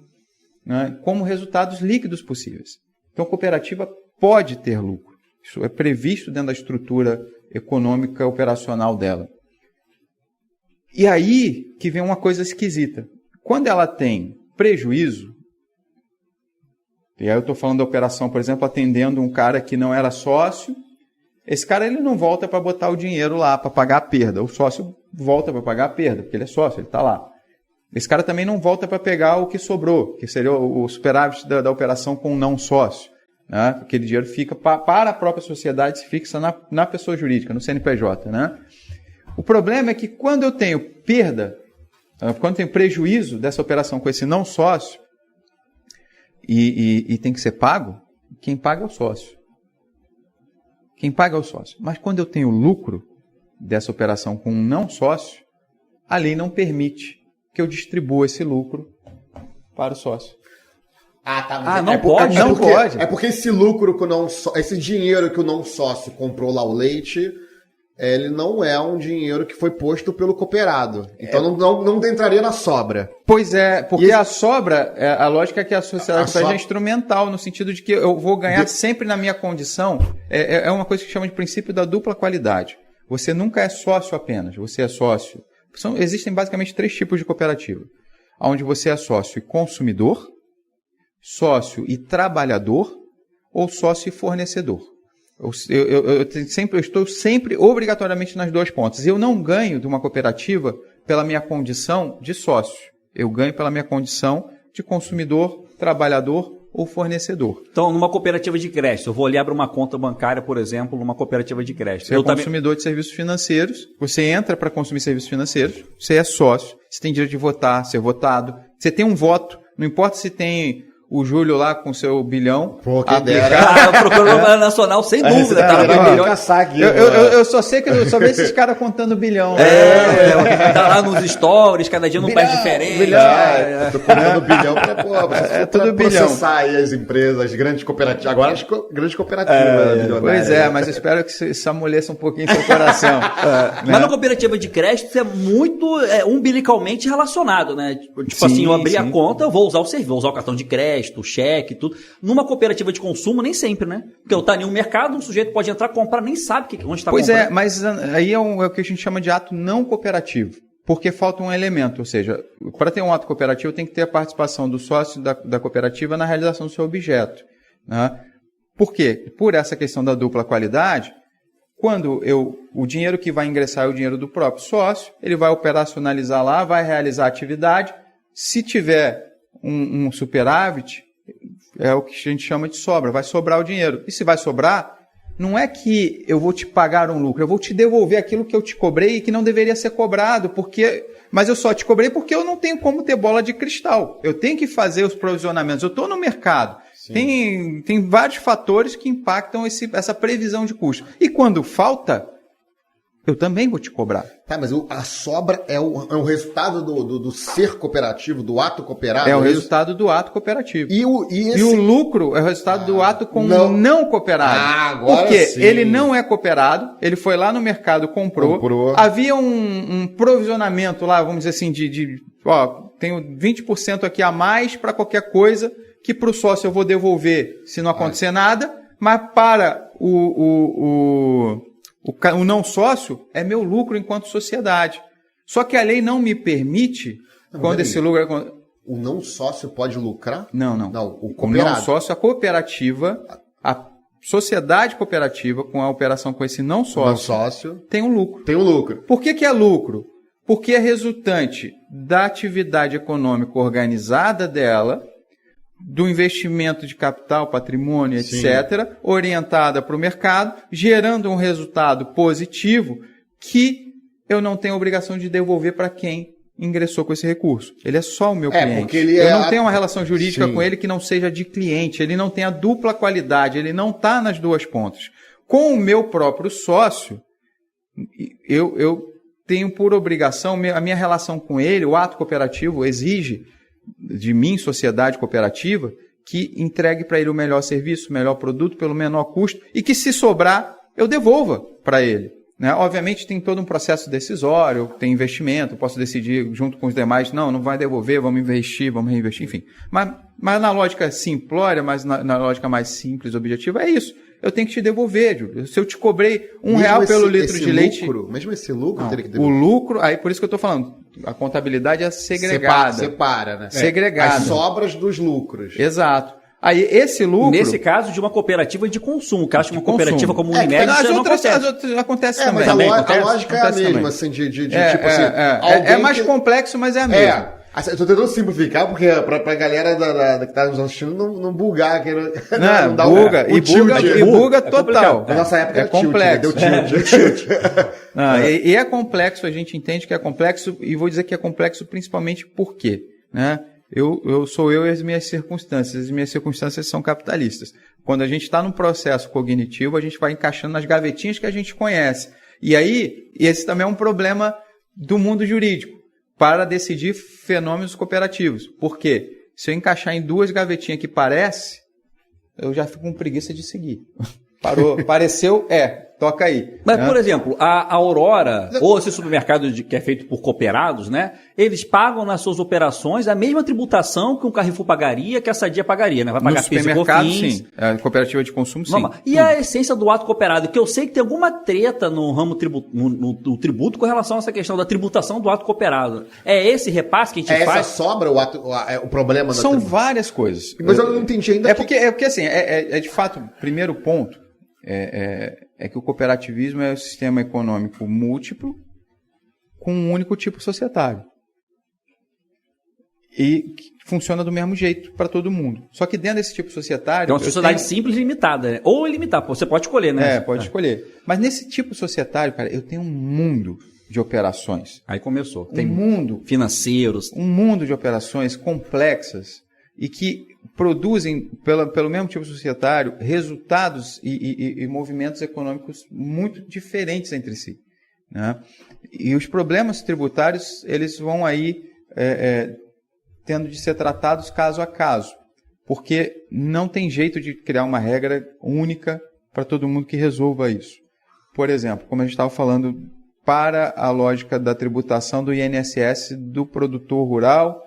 né, como resultados líquidos possíveis. Então, a cooperativa pode ter lucro. Isso é previsto dentro da estrutura econômica operacional dela. E aí que vem uma coisa esquisita. Quando ela tem prejuízo, e aí eu estou falando da operação, por exemplo, atendendo um cara que não era sócio, esse cara ele não volta para botar o dinheiro lá, para pagar a perda. O sócio volta para pagar a perda, porque ele é sócio, ele está lá. Esse cara também não volta para pegar o que sobrou, que seria o superávit da operação com o não sócio. Né? Aquele dinheiro fica para a própria sociedade, se fixa na pessoa jurídica, no CNPJ. Né? O problema é que quando eu tenho perda, quando eu tenho prejuízo dessa operação com esse não sócio, e tem que ser pago, quem paga é o sócio. Quem paga é o sócio. Mas quando eu tenho lucro dessa operação com um não sócio, a lei não permite que eu distribua esse lucro para o sócio. não pode? Não pode. É porque esse lucro que esse dinheiro que o não sócio comprou lá o leite, ele não é um dinheiro que foi posto pelo cooperado. Então não entraria na sobra. Pois é, porque a sobra, a lógica é que a sociedade é instrumental, no sentido de que eu vou ganhar sempre na minha condição. É uma coisa que chama de princípio da dupla qualidade. Você nunca é sócio apenas, você é sócio. Existem basicamente 3 tipos de cooperativa. Onde você é sócio e consumidor, sócio e trabalhador, ou sócio e fornecedor. Eu estou sempre obrigatoriamente nas 2 pontas. Eu não ganho de uma cooperativa pela minha condição de sócio. Eu ganho pela minha condição de consumidor, trabalhador ou fornecedor. Então, numa cooperativa de crédito, eu vou ali abrir uma conta bancária, por exemplo, numa cooperativa de crédito. Você é consumidor de serviços financeiros, você entra para consumir serviços financeiros, você é sócio, você tem direito de votar, ser votado, você tem um voto, não importa se tem o Júlio lá com seu bilhão. Pô, quem dera. Procurador Nacional, sem dúvida. Eu só sei que eu só vejo esses caras contando bilhão. Tá lá nos stories, cada dia num bilhão, país diferente. Bilhão. Tô contando bilhão pra tudo processar aí as empresas, as grandes cooperativas. Agora as grandes cooperativas. Pois mas eu espero que isso amoleça um pouquinho seu coração. Né? Mas na cooperativa de crédito é muito umbilicalmente relacionado, né? Tipo assim, eu abri a conta, eu vou usar o serviço, vou usar o cartão de crédito, cheque, tudo. Numa cooperativa de consumo, nem sempre, né? Porque eu tá em um mercado, um sujeito pode entrar, comprar, nem sabe onde está comprando. Pois é, mas aí é o que a gente chama de ato não cooperativo. Porque falta um elemento, ou seja, para ter um ato cooperativo tem que ter a participação do sócio da cooperativa na realização do seu objeto. Né? Por quê? Por essa questão da dupla qualidade, quando o dinheiro que vai ingressar é o dinheiro do próprio sócio, ele vai operacionalizar lá, vai realizar a atividade. Se tiver um superávit, é o que a gente chama de sobra, vai sobrar o dinheiro. E se vai sobrar, não é que eu vou te pagar um lucro, eu vou te devolver aquilo que eu te cobrei e que não deveria ser cobrado, mas eu só te cobrei porque eu não tenho como ter bola de cristal. Eu tenho que fazer os provisionamentos, eu estou no mercado. Tem vários fatores que impactam essa previsão de custo. E quando falta, eu também vou te cobrar. Tá, mas a sobra é o resultado do ser cooperativo, do ato cooperado? É o resultado do ato cooperativo. E o lucro é o resultado do ato com não cooperado. Agora porque sim. Ele não é cooperado, ele foi lá no mercado, comprou. Havia um provisionamento lá, vamos dizer assim, tenho 20% aqui a mais para qualquer coisa, que para o sócio eu vou devolver se não acontecer nada, mas para o não sócio é meu lucro enquanto sociedade. Só que a lei não me permite, esse lucro... O não sócio pode lucrar? Não. O Como não sócio, a cooperativa, a sociedade cooperativa, com a operação com esse não sócio, tem um lucro. Tem um lucro. Por que é lucro? Porque é resultante da atividade econômica organizada dela, do investimento de capital, patrimônio, etc., orientada para o mercado, gerando um resultado positivo que eu não tenho obrigação de devolver para quem ingressou com esse recurso. Ele é só o meu cliente. Porque ele eu não tenho uma relação jurídica com ele que não seja de cliente, ele não tem a dupla qualidade, ele não está nas 2 pontas. Com o meu próprio sócio, eu tenho por obrigação, a minha relação com ele, o ato cooperativo exige de mim, sociedade cooperativa, que entregue para ele o melhor serviço, o melhor produto, pelo menor custo, e que se sobrar, eu devolva para ele. Né? Obviamente tem todo um processo decisório, tem investimento, eu posso decidir junto com os demais, não vai devolver, vamos investir, vamos reinvestir, enfim. Mas na lógica simplória, mas na lógica mais simples, objetiva, é isso. Eu tenho que te devolver, Júlio. Se eu te cobrei R$1 pelo litro de leite... Mesmo esse lucro, teria que devolver. O lucro, aí por isso que eu estou falando, a contabilidade é segregada. Separa, né? Segregada. As sobras dos lucros. Exato. Aí esse lucro... Nesse caso de uma cooperativa de consumo, que acho que uma cooperativa como o Unimed as outras acontece também. Mas a lógica é a mesma, assim, tipo assim... É mais complexo, mas é a mesma. Eu tô tentando simplificar, porque pra galera que tá nos assistindo não bugar. Não dá buga. E buga total. Na nossa época é complexo. Deu tilt. E é complexo, a gente entende que é complexo, e vou dizer que é complexo principalmente por quê? Né? Sou eu e as minhas circunstâncias são capitalistas. Quando a gente está num processo cognitivo, a gente vai encaixando nas gavetinhas que a gente conhece. E aí, esse também é um problema do mundo jurídico, para decidir fenômenos cooperativos. Por quê? Se eu encaixar em 2 gavetinhas que parece, eu já fico com preguiça de seguir. Parou, pareceu, toca aí. Mas, né? por exemplo, a Aurora, ou esse supermercado que é feito por cooperados, né? Eles pagam nas suas operações a mesma tributação que um Carrefour pagaria, que a Sadia pagaria, né? Vai pagar No supermercado, PIS e sim. A cooperativa de consumo, sim. E a essência do ato cooperado? Que eu sei que tem alguma treta no ramo no tributo com relação a essa questão da tributação do ato cooperado. É esse repasse que a gente faz? Essa sobra o problema da São várias coisas. Mas eu não entendi ainda. É porque assim, de fato, o primeiro ponto é que o cooperativismo é um sistema econômico múltiplo com um único tipo societário. E que funciona do mesmo jeito para todo mundo. Só que dentro desse tipo societário... É uma sociedade simples e limitada, né? Ou ilimitada, você pode escolher, né? Pode escolher. Mas nesse tipo societário, cara, eu tenho um mundo de operações. Aí começou. Tem mundo financeiros. Um mundo de operações complexas e que produzem, pelo mesmo tipo societário, resultados e movimentos econômicos muito diferentes entre si. Né? E os problemas tributários, eles vão aí tendo de ser tratados caso a caso, porque não tem jeito de criar uma regra única para todo mundo que resolva isso. Por exemplo, como a gente estava falando, para a lógica da tributação do INSS do produtor rural,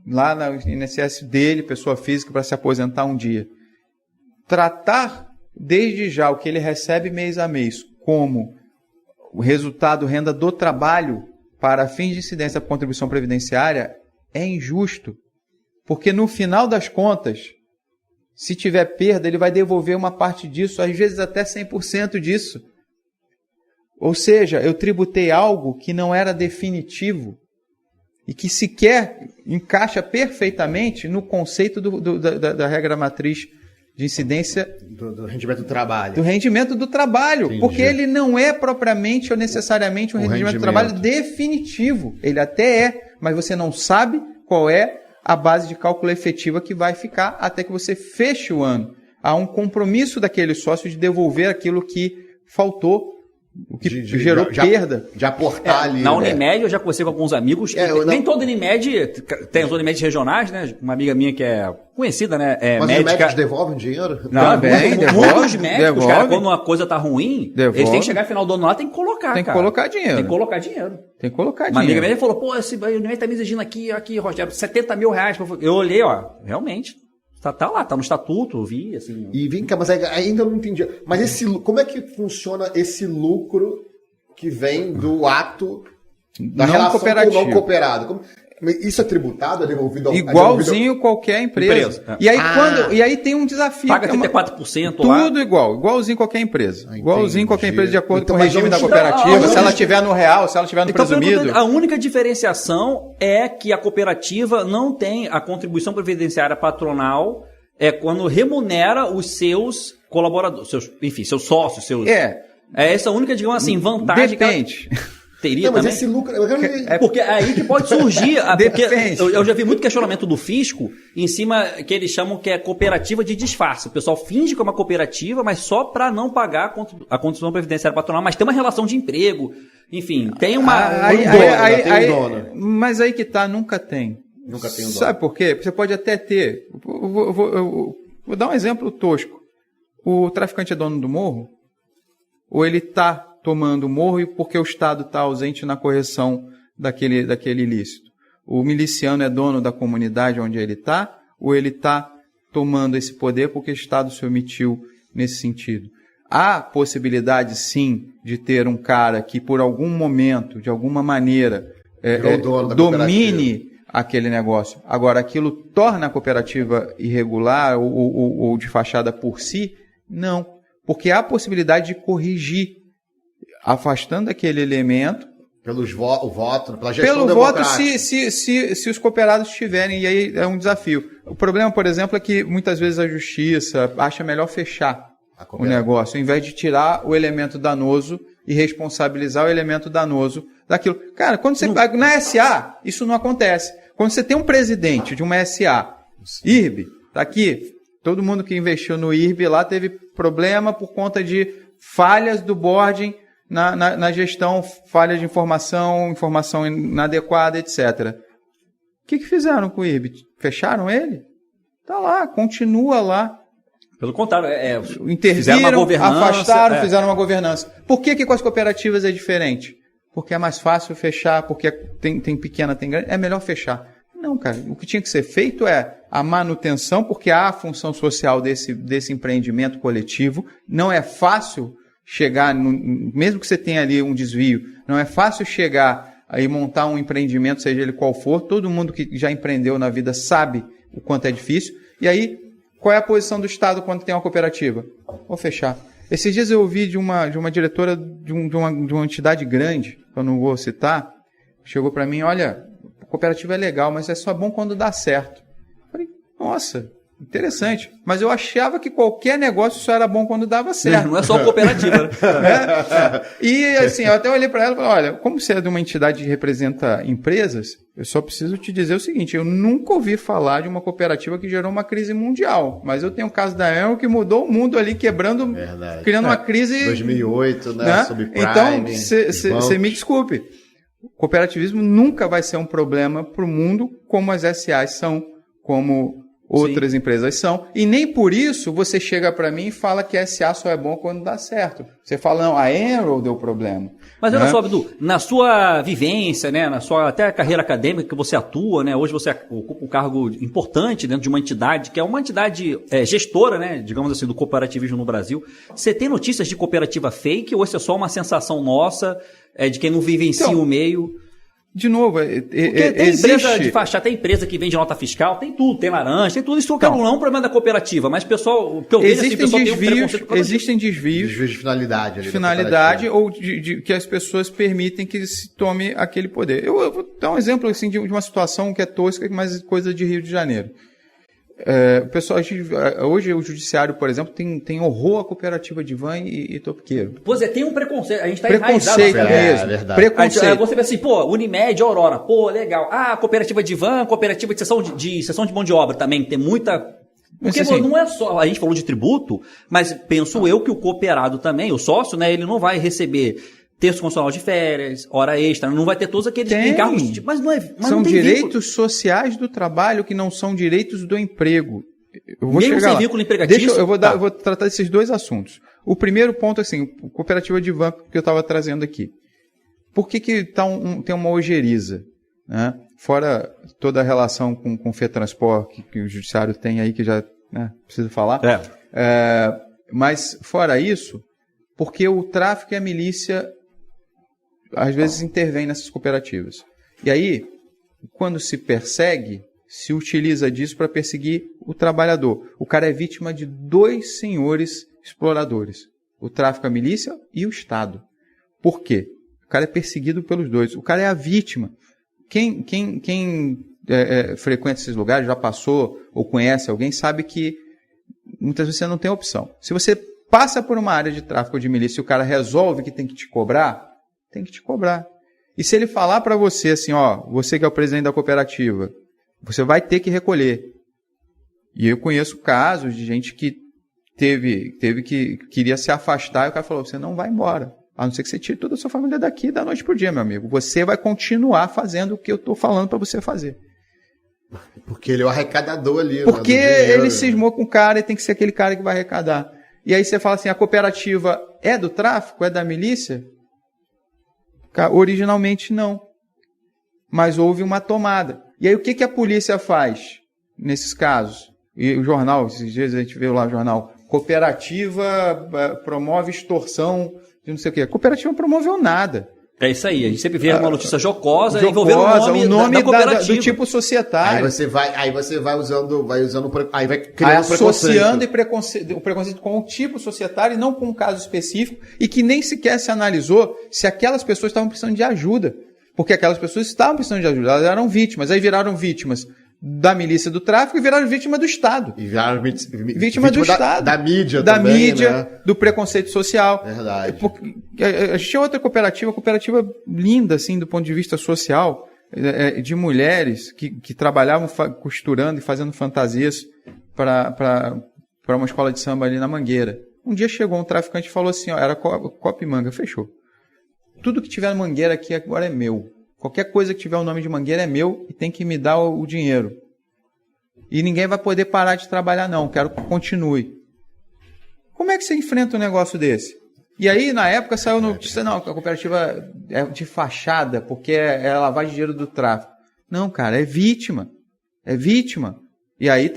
lá no INSS dele, pessoa física, para se aposentar um dia. Tratar desde já o que ele recebe mês a mês como o resultado renda do trabalho para fins de incidência da contribuição previdenciária é injusto, porque no final das contas, se tiver perda, ele vai devolver uma parte disso, às vezes até 100% disso. Ou seja, eu tributei algo que não era definitivo e que sequer encaixa perfeitamente no conceito da regra matriz de incidência do rendimento do trabalho. Do rendimento do trabalho. Entendi. Porque ele não é propriamente ou necessariamente um rendimento do trabalho definitivo. Ele até é, mas você não sabe qual é a base de cálculo efetiva que vai ficar até que você feche o ano. Há um compromisso daquele sócio de devolver aquilo que faltou, o que gerou perda. De aportar ali. Na Unimed, eu já conversei com alguns amigos. Nem toda Unimed, tem as Unimed regionais, né? Uma amiga minha que é conhecida, né? Mas médica. os médicos devolvem dinheiro? Não, muitos médicos, cara, quando uma coisa tá ruim, eles têm que chegar no final do ano lá, tem que colocar, Tem que colocar dinheiro. Tem que colocar dinheiro. Tem que colocar Uma dinheiro. amiga minha falou, pô, esse Unimed tá me exigindo aqui, Rogério, 70 mil reais. Eu olhei, ó, realmente. Tá lá, tá no estatuto, eu vi, assim. E vem cá, mas ainda não entendi. Mas como é que funciona esse lucro que vem do ato da não relação cooperativo. com o não cooperado? Isso é tributado, é devolvido igualzinho qualquer empresa. E aí tem um desafio. Paga 34% tudo lá. igualzinho qualquer empresa. Entendi. Igualzinho qualquer empresa, de acordo Então, com o regime da cooperativa. Se ela estiver no real, se ela estiver no presumido. A única diferenciação é que a cooperativa não tem a contribuição previdenciária patronal quando remunera os seus colaboradores, seus sócios, seus... É essa a única, digamos assim, vantagem. Depende. Teria não, mas também. esse lucro... Porque é aí que pode surgir... porque eu já vi muito questionamento do fisco em cima que eles chamam que é cooperativa de disfarce. O pessoal finge que é uma cooperativa, mas só para não pagar a contribuição previdenciária patronal, mas tem uma relação de emprego. Enfim, tem uma... Mas aí que tá, nunca tem. Nunca tem um dono. Sabe por quê? Você pode até ter... Vou dar um exemplo tosco. O traficante é dono do morro? Ou ele está tomando o morro porque o Estado está ausente na correção daquele ilícito? O miliciano é dono da comunidade onde ele está? Ou ele está tomando esse poder porque o Estado se omitiu nesse sentido? Há possibilidade, sim, de ter um cara que, por algum momento, de alguma maneira, domine aquele negócio. Agora, aquilo torna a cooperativa irregular ou de fachada por si? Não. Porque há a possibilidade de corrigir, afastando aquele elemento. Pela gestão pelo democrática. voto, se os cooperados tiverem, e aí é um desafio. O problema, por exemplo, é que muitas vezes a justiça acha melhor fechar o negócio, ao invés de tirar o elemento danoso e responsabilizar o elemento danoso daquilo. Cara, quando você vai na SA, isso não acontece. Quando você tem um presidente de uma SA, IRB, tá aqui, todo mundo que investiu no IRB lá teve problema por conta de falhas do boarding na gestão, falhas de informação inadequada, etc. O que fizeram com o IRB? Fecharam ele? Tá lá, continua lá. Pelo contrário, interviram, fizeram uma governança, afastaram, fizeram uma governança. Por que com as cooperativas é diferente? Porque é mais fácil fechar, porque tem pequena, tem grande, é melhor fechar. Não, cara, o que tinha que ser feito é a manutenção, porque há a função social desse empreendimento coletivo. Não é fácil chegar, mesmo que você tenha ali um desvio, não é fácil chegar e montar um empreendimento, seja ele qual for. Todo mundo que já empreendeu na vida sabe o quanto é difícil. E aí, qual é a posição do Estado quando tem uma cooperativa? Vou fechar. Esses dias eu ouvi de uma diretora de uma entidade grande, que eu não vou citar, chegou para mim, olha, a cooperativa é legal, mas é só bom quando dá certo. Eu falei, nossa, interessante. Mas eu achava que qualquer negócio só era bom quando dava certo. Não é só cooperativa, né? E assim, eu até olhei para ela e falei, olha, como você é de uma entidade que representa empresas, eu só preciso te dizer o seguinte, eu nunca ouvi falar de uma cooperativa que gerou uma crise mundial, mas eu tenho o caso da Enel que mudou o mundo ali, quebrando, criando uma crise... 2008, né? Subprime, então, você me desculpe, o cooperativismo nunca vai ser um problema para o mundo como as SAs são, como outras empresas são, e nem por isso você chega para mim e fala que a SA só é bom quando dá certo. Você fala, não, a Enel deu problema. Mas olha só, Abdu, na sua vivência, né, na sua até carreira acadêmica que você atua, né, hoje você ocupa um cargo importante dentro de uma entidade, que é uma entidade gestora, né, digamos assim, do cooperativismo no Brasil. Você tem notícias de cooperativa fake ou isso é só uma sensação nossa de quem não vivencia o meio? De novo, tem empresa de fachada, tem empresa que vende nota fiscal, tem tudo, tem laranja, tem tudo. Isso não é um problema da cooperativa, mas pessoal, o que eu vejo assim, o pessoal tem um preconceito por causa disso. Existem desvios de finalidade. De finalidade ou de que as pessoas permitem que se tome aquele poder. Eu vou dar um exemplo assim, de uma situação que é tosca, mas coisa de Rio de Janeiro. Pessoal, hoje o judiciário, por exemplo, tem horror à cooperativa de van e topiqueiro. Pois tem um preconceito. A gente está preconceito mesmo. Verdade. Preconceito. Você vê assim, Unimed, Aurora, legal. Cooperativa de van, cooperativa de sessão de mão de obra também, tem muita... Porque assim, não é só... A gente falou de tributo, mas penso eu que o cooperado também, o sócio, né, ele não vai receber terço constitucional de férias, hora extra, não vai ter todos aqueles encargos. Mas não é. Mas são não tem direitos vínculo sociais do trabalho que não são direitos do emprego. Eu vou mesmo chegar sem lá. vínculo empregatício. Eu vou tratar desses dois assuntos. O primeiro ponto, assim, cooperativa de van que eu estava trazendo aqui. Por que tem uma ojeriza? Né? Fora toda a relação com o FETransport que o judiciário tem aí, que já precisa falar. Mas, fora isso, porque o tráfico e a milícia às vezes intervém nessas cooperativas. E aí, quando se persegue, se utiliza disso para perseguir o trabalhador. O cara é vítima de dois senhores exploradores. O tráfico, a milícia e o Estado. Por quê? O cara é perseguido pelos dois. O cara é a vítima. Quem frequenta esses lugares, já passou ou conhece alguém, sabe que muitas vezes você não tem opção. Se você passa por uma área de tráfico ou de milícia e o cara resolve que tem que te cobrar, tem que te cobrar. E se ele falar para você assim, você que é o presidente da cooperativa, você vai ter que recolher. E eu conheço casos de gente que queria se afastar e o cara falou, você não vai embora. A não ser que você tire toda a sua família daqui da noite pro dia, meu amigo. Você vai continuar fazendo o que eu estou falando para você fazer. Porque ele é o arrecadador ali. Porque ele cismou com o cara e tem que ser aquele cara que vai arrecadar. E aí você fala assim, a cooperativa é do tráfico? É da milícia? Originalmente não. Mas houve uma tomada. E aí o que a polícia faz nesses casos? E o jornal, esses dias a gente viu lá o jornal, cooperativa promove extorsão de não sei o quê. A cooperativa não promoveu nada. É isso aí, a gente sempre vê uma notícia jocosa envolvendo o nome da cooperativa. Do tipo societário. Aí você vai usando, aí vai criando associando o preconceito com o tipo societário e não com um caso específico e que nem sequer se analisou se aquelas pessoas estavam precisando de ajuda. Porque aquelas pessoas estavam precisando de ajuda, elas eram vítimas, aí viraram vítimas da milícia do tráfico e viraram vítima do Estado. E viraram vítima do Estado. Da mídia da também, mídia, né? Do preconceito social. Verdade. A gente tinha outra cooperativa linda, assim, do ponto de vista social, de mulheres que trabalhavam costurando e fazendo fantasias para uma escola de samba ali na Mangueira. Um dia chegou um traficante e falou assim, era Copimanga, fechou. Tudo que tiver na Mangueira aqui agora é meu. Qualquer coisa que tiver o nome de Mangueira é meu e tem que me dar o dinheiro. E ninguém vai poder parar de trabalhar, não. Quero que continue. Como é que você enfrenta um negócio desse? E aí, na época, saiu notícia, não, a cooperativa é de fachada, porque é lavagem de dinheiro do tráfico. Não, cara, é vítima. É vítima. E aí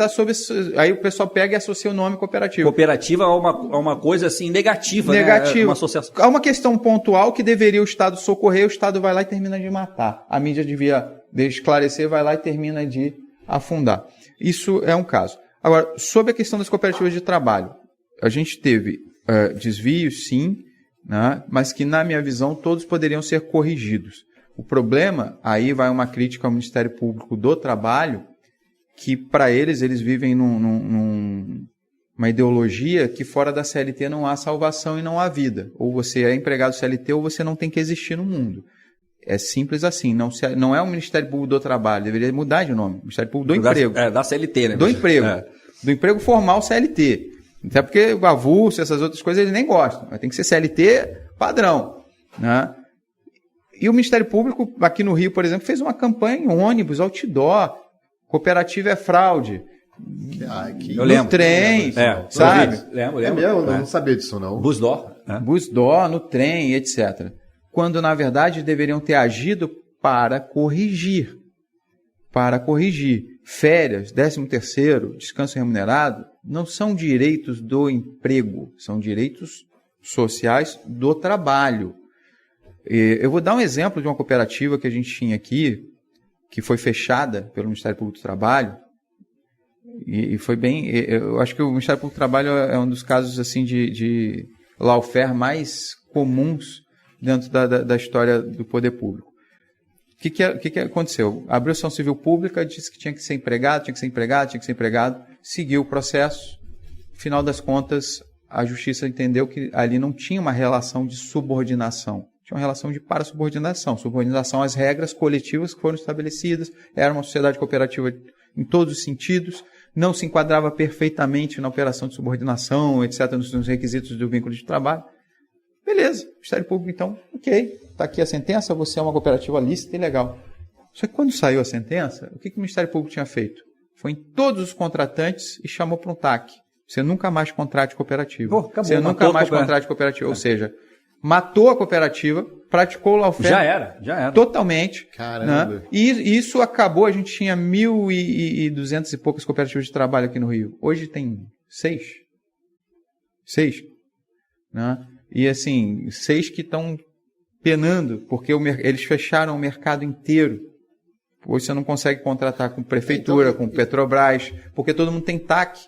aí o pessoal pega e associa o nome cooperativa. Cooperativa é uma coisa assim negativa, Negativo. né? Uma associação. Há uma questão pontual que deveria o Estado socorrer, o Estado vai lá e termina de matar. A mídia devia esclarecer, vai lá e termina de afundar. Isso é um caso. Agora, sobre a questão das cooperativas de trabalho, a gente teve desvios, sim, né, mas que, na minha visão, todos poderiam ser corrigidos. O problema, aí vai uma crítica ao Ministério Público do Trabalho, que para eles vivem numa ideologia que fora da CLT não há salvação e não há vida. Ou você é empregado CLT ou você não tem que existir no mundo. É simples assim. Não é o Ministério Público do Trabalho, deveria mudar de nome. Ministério Público do Emprego. Da CLT, né? Do emprego. Do emprego formal CLT. Até porque o avulso, essas outras coisas, eles nem gostam. Mas tem que ser CLT padrão. Né? E o Ministério Público, aqui no Rio, por exemplo, fez uma campanha em ônibus, outdoor. Cooperativa é fraude. Eu lembro. No trem, sabe? Lembro. É mesmo? Eu não sabia disso, não. Busdor. Né? Busdor, no trem, etc. Quando, na verdade, deveriam ter agido para corrigir. Para corrigir. Férias, 13º, descanso remunerado, não são direitos do emprego, são direitos sociais do trabalho. Eu vou dar um exemplo de uma cooperativa que a gente tinha aqui, que foi fechada pelo Ministério Público do Trabalho, e foi bem... Eu acho que o Ministério Público do Trabalho é um dos casos assim, de lawfare mais comuns dentro da história do poder público. O que aconteceu? Abriu ação civil pública, disse que tinha que ser empregado, seguiu o processo. No final das contas, a justiça entendeu que ali não tinha uma relação de subordinação. Tinha uma relação de parasubordinação. Subordinação às regras coletivas que foram estabelecidas. Era uma sociedade cooperativa em todos os sentidos. Não se enquadrava perfeitamente na operação de subordinação, etc., nos requisitos do vínculo de trabalho. Beleza. Ministério Público, então, ok. Está aqui a sentença, você é uma cooperativa lícita e legal. Só que quando saiu a sentença, o que o Ministério Público tinha feito? Foi em todos os contratantes e chamou para um TAC. Você nunca mais contrate cooperativa. Você nunca mais contrate cooperativa. Ou seja, matou a cooperativa, praticou o lawfare. Já era. Totalmente. Caramba. Né? E isso acabou, a gente tinha 1.200 e poucas cooperativas de trabalho aqui no Rio. Hoje tem 6. 6. Né? E assim, 6 que estão penando, porque eles fecharam o mercado inteiro. Hoje você não consegue contratar com prefeitura, com Petrobras, porque todo mundo tem TAC.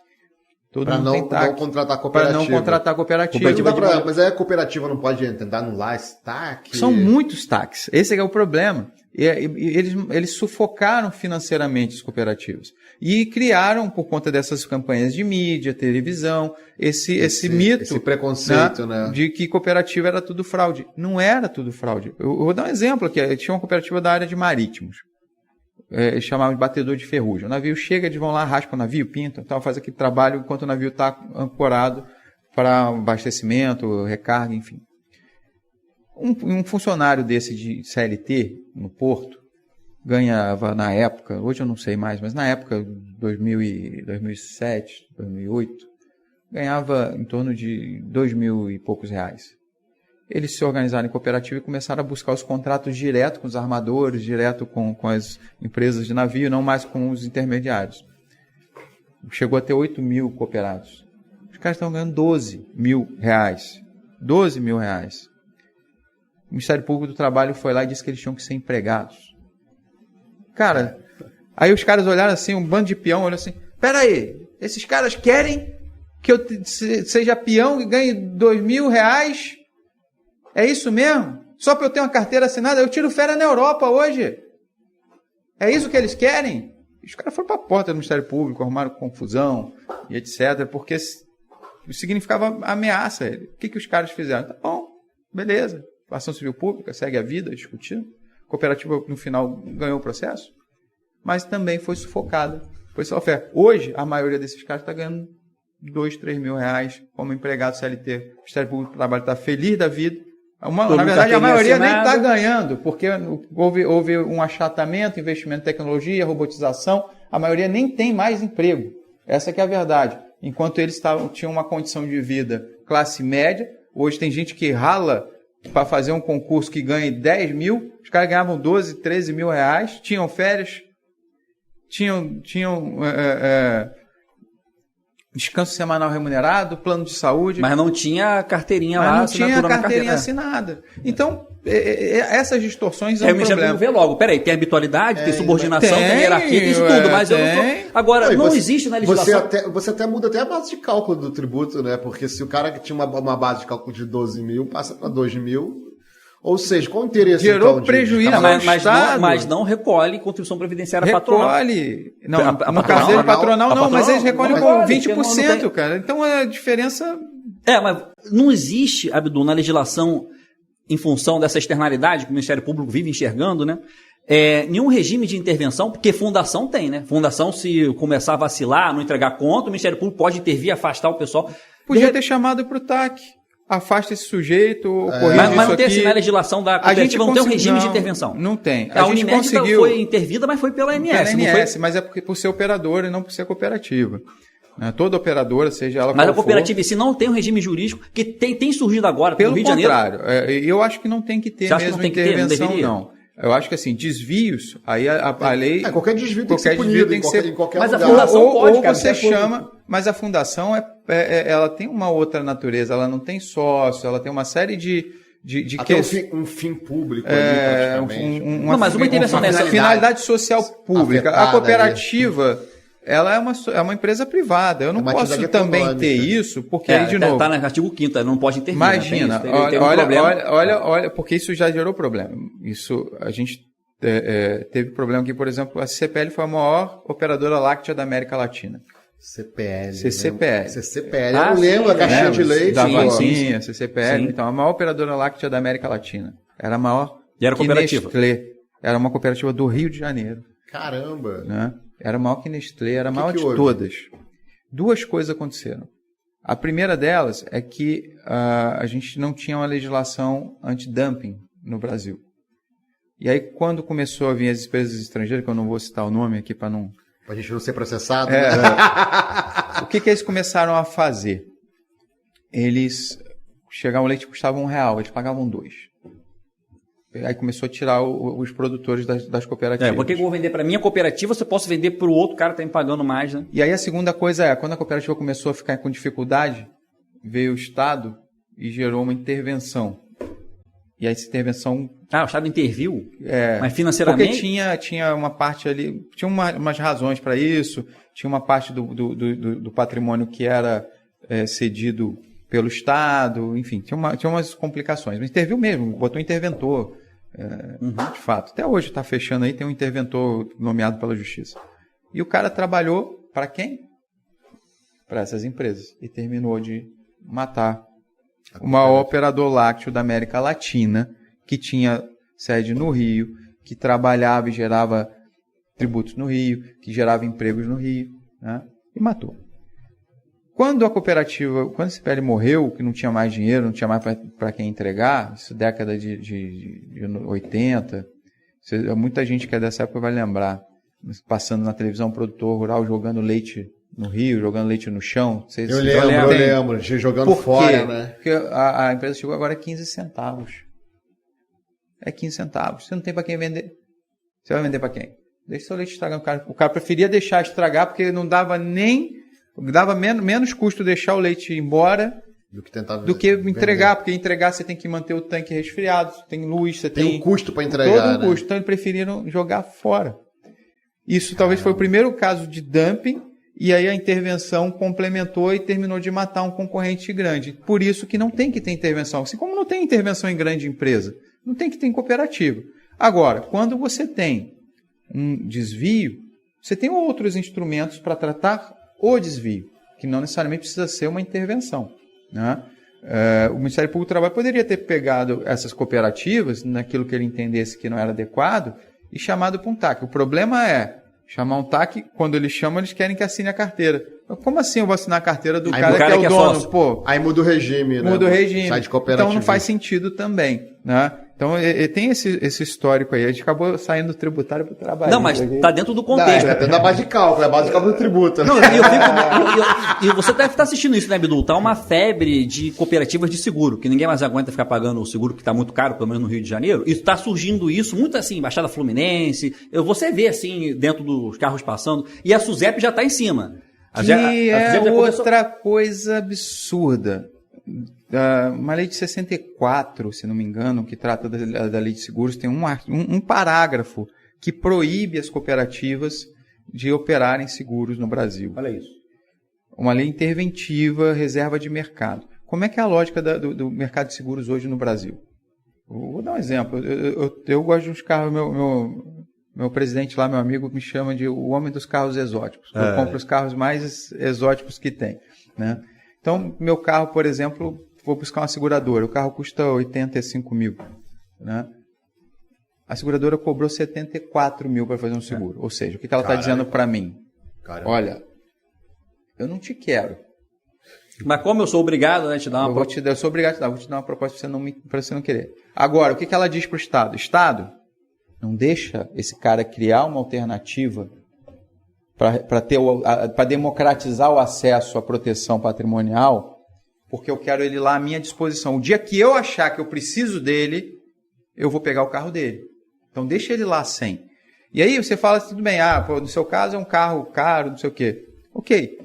Para não contratar cooperativa. Para não contratar cooperativa. Mas aí a cooperativa não pode tentar anular esse TAC? São muitos TACs. Esse é o problema. Eles sufocaram financeiramente as cooperativas. E criaram, por conta dessas campanhas de mídia, televisão, esse mito. Esse preconceito, né? De que cooperativa era tudo fraude. Não era tudo fraude. Eu vou dar um exemplo aqui. Tinha uma cooperativa da área de marítimos. Eles chamavam de batedor de ferrugem. O navio chega, eles vão lá, raspam o navio, pintam, então faz aquele trabalho enquanto o navio está ancorado para abastecimento, recarga, enfim. Um funcionário desse de CLT no porto ganhava na época, hoje eu não sei mais, mas na época, 2007, 2008, ganhava em torno de 2.000 e poucos reais. Eles se organizaram em cooperativa e começaram a buscar os contratos direto com os armadores, direto com as empresas de navio, não mais com os intermediários. Chegou a ter 8.000 cooperados. Os caras estão ganhando 12 mil reais. 12 mil reais. O Ministério Público do Trabalho foi lá e disse que eles tinham que ser empregados. Cara, aí os caras olharam assim, um bando de peão, olhou assim, peraí, esses caras querem que eu seja peão e ganhe 2.000 reais? É isso mesmo? Só para eu ter uma carteira assinada? Eu tiro férias na Europa hoje. É isso que eles querem? Os caras foram para a porta do Ministério Público, arrumaram confusão e etc. Porque significava ameaça. O que os caras fizeram? Tá bom, beleza. Ação civil pública, segue a vida, discutindo. A cooperativa, no final, ganhou o processo. Mas também foi sufocada. Foi só fé. Hoje, a maioria desses caras está ganhando 2, 3 mil reais como empregado CLT. O Ministério Público do Trabalho está feliz da vida. Na verdade, a maioria nem está ganhando, porque houve um achatamento, investimento em tecnologia, robotização. A maioria nem tem mais emprego. Essa que é a verdade. enquanto eles tinham uma condição de vida classe média. Hoje tem gente que rala para fazer um concurso que ganha 10 mil, os caras ganhavam 12, 13 mil reais, tinham férias, tinham descanso semanal remunerado, plano de saúde. Mas não tinha carteirinha lá, não tinha assinatura na carteirinha carteira. assinada. Então, essas distorções são Aí um o Ministério problema. Público vê logo, peraí, tem habitualidade, tem subordinação, tem tem, hierarquia, tem isso tudo, mas eu não tem. tô... Agora, Não, não você- existe na legislação... Você até muda até a base de cálculo do tributo, né? Porque se o cara que tinha uma base de cálculo de 12 mil passa para 2 mil, ou seja, qual o interesse Gerou então, prejuízo. Não, Mas mas Estado- não recolhe contribuição previdenciária patronal. Recolhe. Não, A no patronal, caso dele, patronal a não, mas patronal eles recolhem não com recolhe, 20%, porque não tem- cara. Então a diferença... Mas não existe, Abdu, na legislação, em função dessa externalidade que o Ministério Público vive enxergando, né? Nenhum regime de intervenção, porque fundação tem, né? Fundação, se começar a vacilar, não entregar conta, o Ministério Público pode intervir, afastar o pessoal. Podia ter chamado para o TAC. Afasta esse sujeito, corrige Mas isso não tem aqui. assim na legislação da cooperativa, não tem um regime de intervenção. Não tem. A gente Unimed conseguiu... foi intervida, mas foi pela ANS. Pela não foi... ANS, mas é por ser operadora e não por ser cooperativa. Né? Toda operadora, seja ela Mas qual a cooperativa, se não tem um regime jurídico, que tem surgido agora for, pelo no Rio de Janeiro. contrário, eu acho que não tem que ter Você acha que mesmo não tem que ter? Não intervenção, deveria? não. Eu acho que assim, desvios, aí a lei... qualquer desvio tem que qualquer ser desvio punido tem que ser... em qualquer Mas a lugar. fundação ou pode, cara, você você é chama... Mas a fundação, ela tem uma outra natureza, ela não tem sócio, ela tem uma série de Até um fim público ali, praticamente. Não, mas uma intervenção nessa- finalidade social pública. Afetada A cooperativa, ela é uma empresa privada. Eu não uma posso atividade também econômica. ter isso, porque aí, de novo... Tá no artigo 5º, não pode intervir. Imagina, né? Tem um problema. olha, porque isso já gerou problema. Isso, a gente teve problema aqui, por exemplo, a CCPL foi a maior operadora láctea da América Latina. CCPL. CCPL. CCPL. Ah, Eu lembro a sim, caixinha Né? de leite. Da sim, vacina, CCPL. Sim. Então, a maior operadora láctea da América Latina. Era a maior E era que cooperativa. Nestlé. Era uma cooperativa do Rio de Janeiro. Caramba. Né? Era maior que Nestlé, era a que maior que de houve? todas. Duas coisas aconteceram. A primeira delas é que a gente não tinha uma legislação anti-dumping no Brasil. E aí, quando começou a vir as empresas estrangeiras, que eu não vou citar o nome aqui para não... Pra gente não ser processado. O que eles começaram a fazer? Eles chegavam, o leite custava R$1, eles pagavam 2. Aí começou a tirar os produtores das cooperativas. Porque eu vou vender para minha cooperativa, se eu posso vender para o outro cara que está me pagando mais, né? E aí a segunda coisa é, quando a cooperativa começou a ficar com dificuldade, veio o Estado e gerou uma intervenção. E aí essa intervenção... O Estado interviu, mas financeiramente... Porque tinha uma parte ali, tinha umas razões para isso, tinha uma parte do patrimônio que era cedido pelo Estado, enfim, tinha umas complicações. Mas interviu mesmo, botou interventor, de fato. Até hoje está fechando aí, tem um interventor nomeado pela Justiça. E o cara trabalhou para quem? Para essas empresas. E terminou de matar o maior operador lácteo da América Latina, que tinha sede no Rio, que trabalhava e gerava tributos no Rio, que gerava empregos no Rio, né? E matou. Quando a CPL morreu, que não tinha mais dinheiro, não tinha mais para quem entregar, isso década de 80, muita gente que é dessa época vai lembrar, passando na televisão, produtor rural jogando leite no rio, jogando leite no chão. Eu lembro, jogando fora, né? Porque a empresa chegou agora a 15 centavos. É 15 centavos. Você não tem para quem vender. Você vai vender para quem? Deixa seu leite estragar. O cara preferia deixar estragar porque não dava menos custo deixar o leite ir embora do que entregar. Porque entregar você tem que manter o tanque resfriado, tem luz, você tem um custo para entregar. Todo um custo. Então eles preferiram jogar fora. Isso talvez foi o primeiro caso de dumping. E aí a intervenção complementou e terminou de matar um concorrente grande. Por isso que não tem que ter intervenção. Assim como não tem intervenção em grande empresa, não tem que ter em cooperativa. Agora, quando você tem um desvio, você tem outros instrumentos para tratar o desvio, que não necessariamente precisa ser uma intervenção, né? O Ministério Público do Trabalho poderia ter pegado essas cooperativas, naquilo que ele entendesse que não era adequado, e chamado para um TAC. O problema é chamar um TAC, quando eles chamam, eles querem que assine a carteira. Como assim eu vou assinar a carteira do cara que é o dono? Aí muda o regime, né? Muda o regime. Sai de cooperativa. Então não faz sentido também, né? Então, tem esse histórico aí. A gente acabou saindo do tributário para o trabalho. Não, mas está dentro do contexto. É dentro da base de cálculo, é a base de cálculo do tributo. Não, e você deve estar assistindo isso, né, Abdul? Tá uma febre de cooperativas de seguro, que ninguém mais aguenta ficar pagando o seguro que está muito caro, pelo menos no Rio de Janeiro. E está surgindo isso muito assim, Baixada Fluminense. Você vê assim, dentro dos carros passando. E a SUSEP já está em cima. É outra coisa absurda. Uma lei de 64, se não me engano, que trata da lei de seguros, tem um parágrafo que proíbe as cooperativas de operarem seguros no Brasil. Olha isso. Uma lei interventiva, reserva de mercado. Como é que é a lógica do mercado de seguros hoje no Brasil? Vou dar um exemplo. Eu gosto de uns carros, meu presidente lá, meu amigo, me chama de o homem dos carros exóticos. Eu compro os carros mais exóticos que tem, né? Então, meu carro, por exemplo, vou buscar uma seguradora. O carro custa 85 mil, né? A seguradora cobrou 74 mil para fazer um seguro. Ou seja, o que ela está dizendo para mim? Caramba. Olha, eu não te quero. Mas como eu sou obrigado, né, te dar uma eu sou obrigado a te dar. Vou te dar uma proposta para você não querer. Agora, o que ela diz para o Estado? Estado, não deixa esse cara criar uma alternativa para democratizar o acesso à proteção patrimonial, porque eu quero ele lá à minha disposição. O dia que eu achar que eu preciso dele, eu vou pegar o carro dele. Então deixa ele lá sem. E aí você fala, tudo bem, no seu caso é um carro caro, não sei o quê. Ok.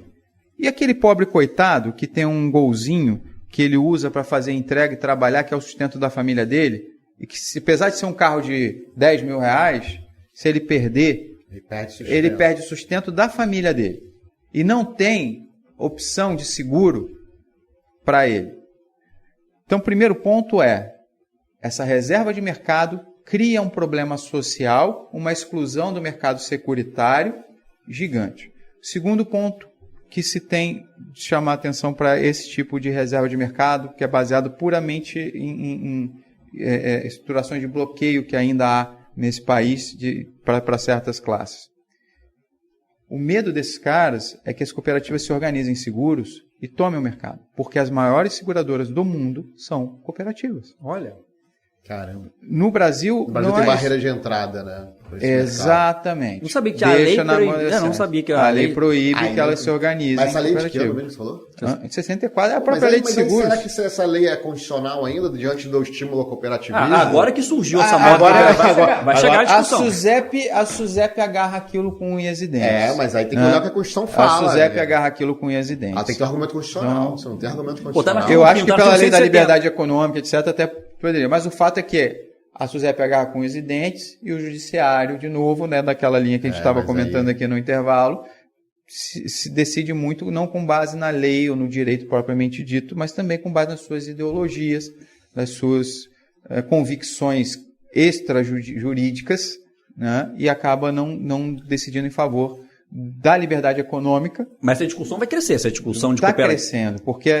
E aquele pobre coitado que tem um golzinho que ele usa para fazer entrega e trabalhar, que é o sustento da família dele, e que, apesar de ser um carro de 10 mil reais, se ele perder, ele perde o sustento da família dele. E não tem opção de seguro para ele. Então, o primeiro ponto é, essa reserva de mercado cria um problema social, uma exclusão do mercado securitário gigante. O segundo ponto que se tem de chamar atenção para esse tipo de reserva de mercado, que é baseado puramente em estruturações de bloqueio que ainda há nesse país para certas classes. O medo desses caras é que as cooperativas se organizem em seguros e tomem o mercado, porque as maiores seguradoras do mundo são cooperativas. Olha. Caramba. No Brasil tem barreira de entrada, né? Exatamente. Não sabia que a lei proíbe. Não sabia que a lei proíbe que elas se organizem. Mas essa lei de que ano mesmo você falou? De 64 é a própria lei de seguros. Será que essa lei é constitucional ainda diante do estímulo ao cooperativismo? Agora que surgiu essa moda. Vai chegar a discussão. A SUSEP agarra aquilo com unhas e dentes. Mas aí tem que olhar o que a Constituição fala. A SUSEP agarra aquilo com unhas e dentes. Tem que ter argumento constitucional. Você não tem argumento constitucional. Eu acho que pela lei da liberdade econômica, etc., até poderia. Mas o fato é que a SUSEP agarra com unhas e dentes e o judiciário, de novo, né, daquela linha que a gente estava comentando aqui no intervalo, se decide muito não com base na lei ou no direito propriamente dito, mas também com base nas suas ideologias, nas suas convicções extrajurídicas, né, e acaba não decidindo em favor da liberdade econômica. Mas essa discussão vai crescer, essa discussão de cooperativa. Está crescendo, porque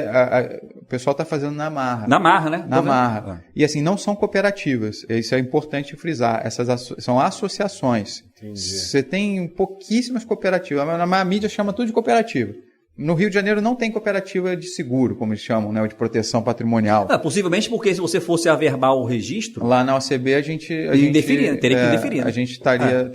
o pessoal está fazendo na marra. Na marra, né? Na marra. E assim, não são cooperativas. Isso é importante frisar. Essas são associações. Entendi. Você tem pouquíssimas cooperativas. A mídia chama tudo de cooperativa. No Rio de Janeiro não tem cooperativa de seguro, como eles chamam, né, ou de proteção patrimonial. Possivelmente porque se você fosse averbar o registro... Lá na OCB teria que indeferir. A gente estaria...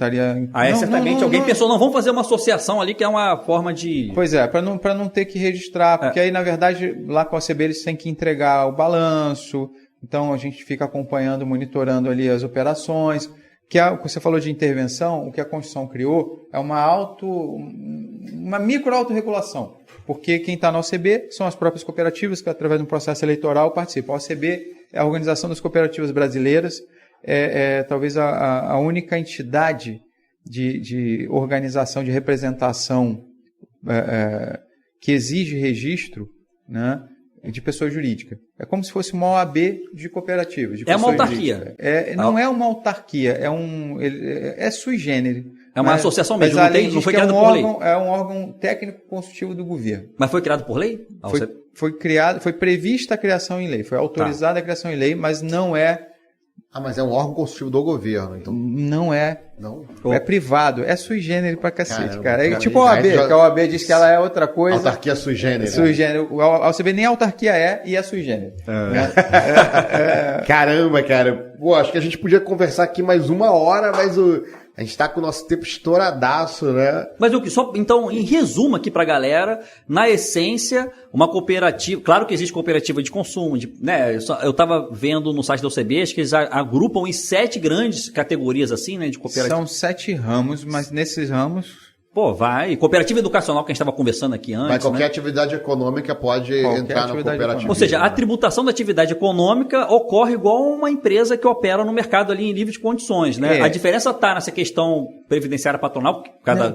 certamente alguém pensou, vamos fazer uma associação ali que é uma forma de... Pois é, para não ter que registrar, porque aí, na verdade, lá com a OCB eles têm que entregar o balanço, então a gente fica acompanhando, monitorando ali as operações... Que você falou de intervenção, o que a Constituição criou é uma micro-autorregulação, porque quem está na OCB são as próprias cooperativas que, através de um processo eleitoral, participam. A OCB é a Organização das Cooperativas Brasileiras, talvez a única entidade de organização, de representação que exige registro, né, de pessoa jurídica. É como se fosse uma OAB de cooperativa. De uma autarquia. Não é uma autarquia, é sui generis. É uma associação mesmo, não foi criado por lei. É um órgão técnico consultivo do governo. Mas foi criado por lei? Foi prevista a criação em lei, foi autorizada a criação em lei, mas não é Ah, mas é um órgão consultivo do governo, então... Não é. Não? É privado. É sui generis pra cacete, Caramba, cara. É cara, tipo a OAB, que a OAB diz que ela é outra coisa. Autarquia sui generis. Sui generis. A OCB nem a autarquia e é sui generis. Caramba, cara. Pô, acho que a gente podia conversar aqui mais 1 hora, mas a gente tá com o nosso tempo estouradaço, né? Mas o que só então, em resumo aqui pra galera, na essência, uma cooperativa, claro que existe cooperativa de consumo, né? Eu tava vendo no site da OCB, acho que eles agrupam em 7 grandes categorias assim, né, de cooperativa. São 7 ramos, mas nesses ramos Pô, vai. Cooperativa educacional que a gente estava conversando aqui antes. Mas qualquer né? atividade econômica pode entrar na cooperativa. Ou seja, a tributação da atividade econômica ocorre igual uma empresa que opera no mercado ali em livre de condições, né? A diferença está nessa questão previdenciária patronal.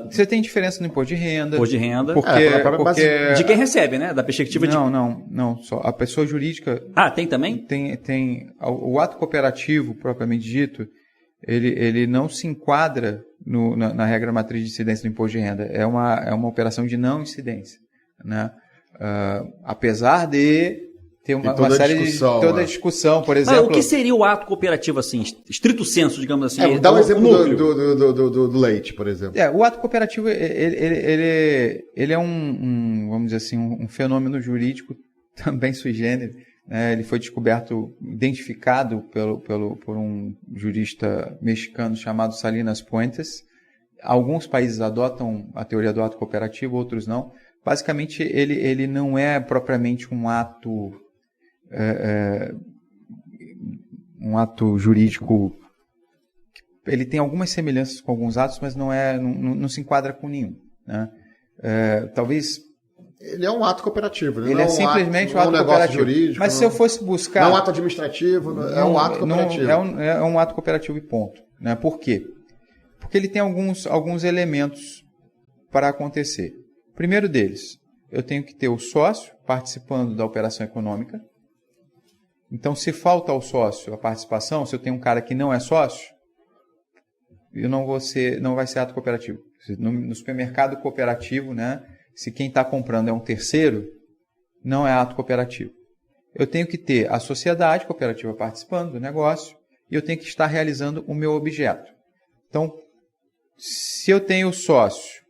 Você tem diferença no imposto de renda. Imposto de renda. Porque de quem recebe, né? Da perspectiva de... Não. Só a pessoa jurídica... Ah, tem também? Tem o ato cooperativo, propriamente dito, ele não se enquadra na regra matriz de incidência do imposto de renda. É uma operação de não incidência, né? Apesar de ter uma série de discussão, por exemplo... Mas o que seria o ato cooperativo, assim, estrito senso, digamos assim? Dá um exemplo do leite, por exemplo. O ato cooperativo, ele é vamos dizer assim, um fenômeno jurídico também sui generis. Ele foi identificado por um jurista mexicano chamado Salinas Puentes. Alguns países adotam a teoria do ato cooperativo, outros não. Basicamente, ele não é propriamente um ato jurídico. Ele tem algumas semelhanças com alguns atos, mas não se enquadra com nenhum, né? Talvez... Ele é um ato cooperativo. Ele é simplesmente um ato cooperativo. Jurídico, mas se eu fosse buscar... Não é um ato administrativo, é um ato cooperativo. É um ato cooperativo e ponto, né? Por quê? Porque ele tem alguns elementos para acontecer. O primeiro deles, eu tenho que ter o sócio participando da operação econômica. Então, se falta ao sócio a participação, se eu tenho um cara que não é sócio, não vai ser ato cooperativo. No supermercado cooperativo, né? Se quem está comprando é um terceiro, não é ato cooperativo. Eu tenho que ter a sociedade cooperativa participando do negócio e eu tenho que estar realizando o meu objeto. Então, se eu tenho sócio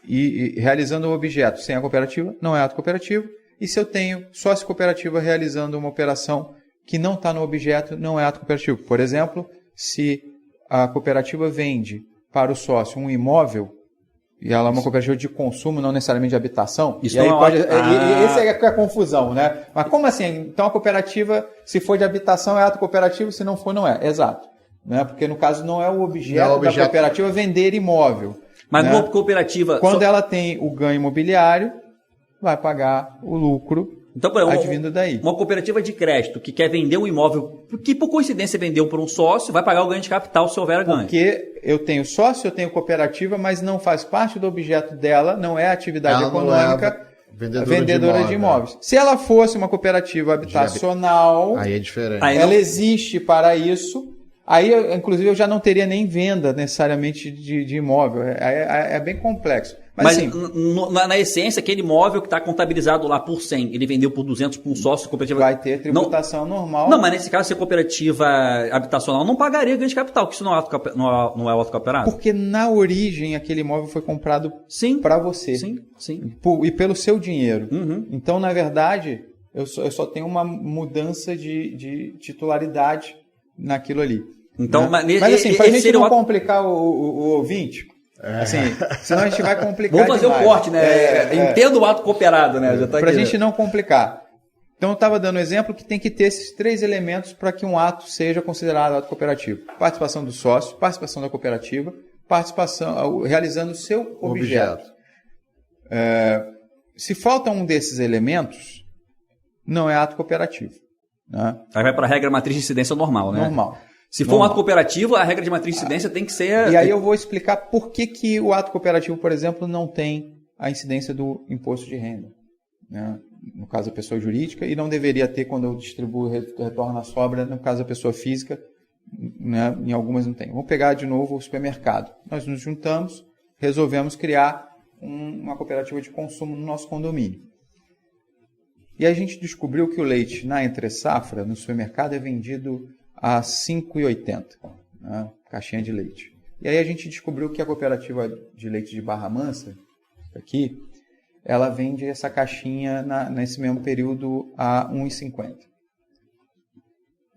e realizando o objeto sem a cooperativa, não é ato cooperativo. E se eu tenho sócio cooperativa realizando uma operação que não está no objeto, não é ato cooperativo. Por exemplo, se a cooperativa vende para o sócio um imóvel, e ela é uma cooperativa de consumo, não necessariamente de habitação. Isso e aí não essa é a confusão, né? Mas como assim? Então a cooperativa, se for de habitação, é ato cooperativo, se não for, não é. Exato. Né? Porque no caso não é o objeto da cooperativa vender imóvel. Mas né? uma cooperativa... Quando ela tem o ganho imobiliário, vai pagar o lucro advindo daí. Uma cooperativa de crédito que quer vender um imóvel, que por coincidência vendeu por um sócio, vai pagar o ganho de capital se houver ganho. Porque eu tenho sócio, eu tenho cooperativa, mas não faz parte do objeto dela, não é atividade econômica, vendedora de imóveis. Se ela fosse uma cooperativa habitacional, aí é diferente. Ela existe para isso. Aí, inclusive, eu já não teria nem venda necessariamente de imóvel. É bem complexo. Mas assim, na essência, aquele imóvel que está contabilizado lá por 100, ele vendeu por 200 para um sócio cooperativa... Vai ter tributação normal. Não, mas nesse caso, se a cooperativa habitacional não pagaria ganho de capital, que isso não é auto cooperado. Porque na origem, aquele imóvel foi comprado para você. Sim. E pelo seu dinheiro. Uhum. Então, na verdade, eu só tenho uma mudança de titularidade naquilo ali. Então, né? Mas assim, para a gente não complicar o ouvinte, assim, senão a gente vai complicar. Vamos fazer o corte, né? Entendo o ato cooperado, né? Para a gente não complicar. Então, eu estava dando um exemplo que tem que ter esses 3 elementos para que um ato seja considerado ato cooperativo: participação do sócio, participação da cooperativa, participação realizando o seu objeto. Se falta um desses elementos, não é ato cooperativo. Né? Aí vai para a regra matriz de incidência normal, né? Normal. Se for um ato cooperativo, a regra de matriz de incidência tem que ser... E aí eu vou explicar por que o ato cooperativo, por exemplo, não tem a incidência do imposto de renda. Né? No caso da pessoa jurídica, e não deveria ter quando eu distribuo retorno à sobra, no caso da pessoa física, né? Em algumas não tem. Vamos pegar de novo o supermercado. Nós nos juntamos, resolvemos criar uma cooperativa de consumo no nosso condomínio. E a gente descobriu que o leite na entre-safra, no supermercado, é vendido a R$ 5,80, né? Caixinha de leite. E aí a gente descobriu que a cooperativa de leite de Barra Mansa, aqui, ela vende essa caixinha nesse mesmo período a R$ 1,50.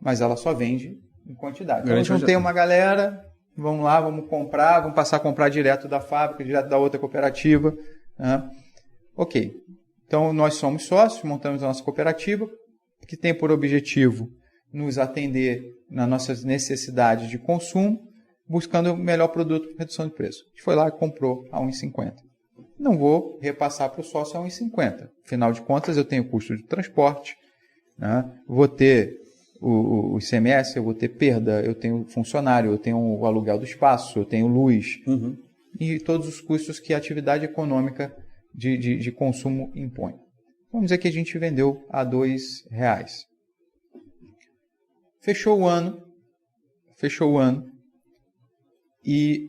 Mas ela só vende em quantidade. Então, eu juntei uma galera, vamos lá, vamos comprar, vamos passar a comprar direto da fábrica, direto da outra cooperativa. Né? Ok. Então, nós somos sócios, montamos a nossa cooperativa, que tem por objetivo nos atender nas nossas necessidades de consumo, buscando o melhor produto com redução de preço. A gente foi lá e comprou a R$ 1,50. Não vou repassar para o sócio a R$ 1,50. Afinal de contas, eu tenho custo de transporte, né? Vou ter o ICMS, eu vou ter perda, eu tenho funcionário, eu tenho o aluguel do espaço, eu tenho luz, e todos os custos que a atividade econômica de consumo impõe. Vamos dizer que a gente vendeu a R$ 2,00. Fechou o ano e,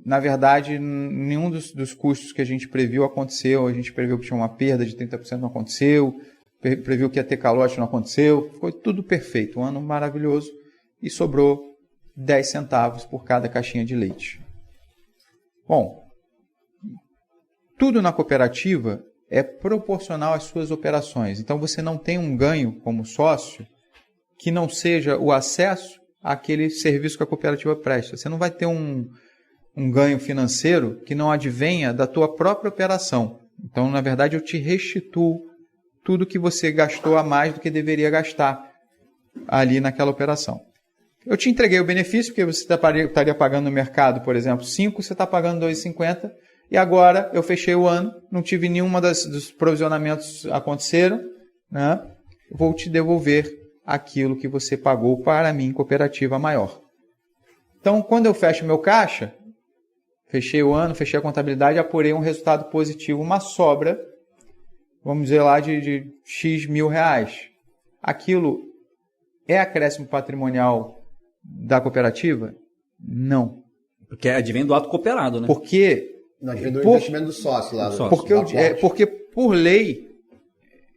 na verdade, nenhum dos custos que a gente previu aconteceu. A gente previu que tinha uma perda de 30%, não aconteceu. Previu que ia ter calote, não aconteceu. Ficou tudo perfeito, um ano maravilhoso. E sobrou 10 centavos por cada caixinha de leite. Bom, tudo na cooperativa é proporcional às suas operações. Então, você não tem um ganho como sócio que não seja o acesso àquele serviço que a cooperativa presta. Você não vai ter um ganho financeiro que não advenha da tua própria operação. Então, na verdade, eu te restituo tudo que você gastou a mais do que deveria gastar ali naquela operação. Eu te entreguei o benefício, porque você estaria pagando no mercado, por exemplo, 5, você está pagando 2,50, e agora eu fechei o ano, não tive nenhuma dos provisionamentos aconteceram, né? Vou te devolver aquilo que você pagou para mim, cooperativa maior. Então, quando eu fecho meu caixa, fechei o ano, fechei a contabilidade, apurei um resultado positivo, uma sobra, vamos dizer lá, de X mil reais. Aquilo é acréscimo patrimonial da cooperativa? Não. Porque advém do ato cooperado, né? Porque... Não, advém do investimento do sócio lá. Porque, por lei,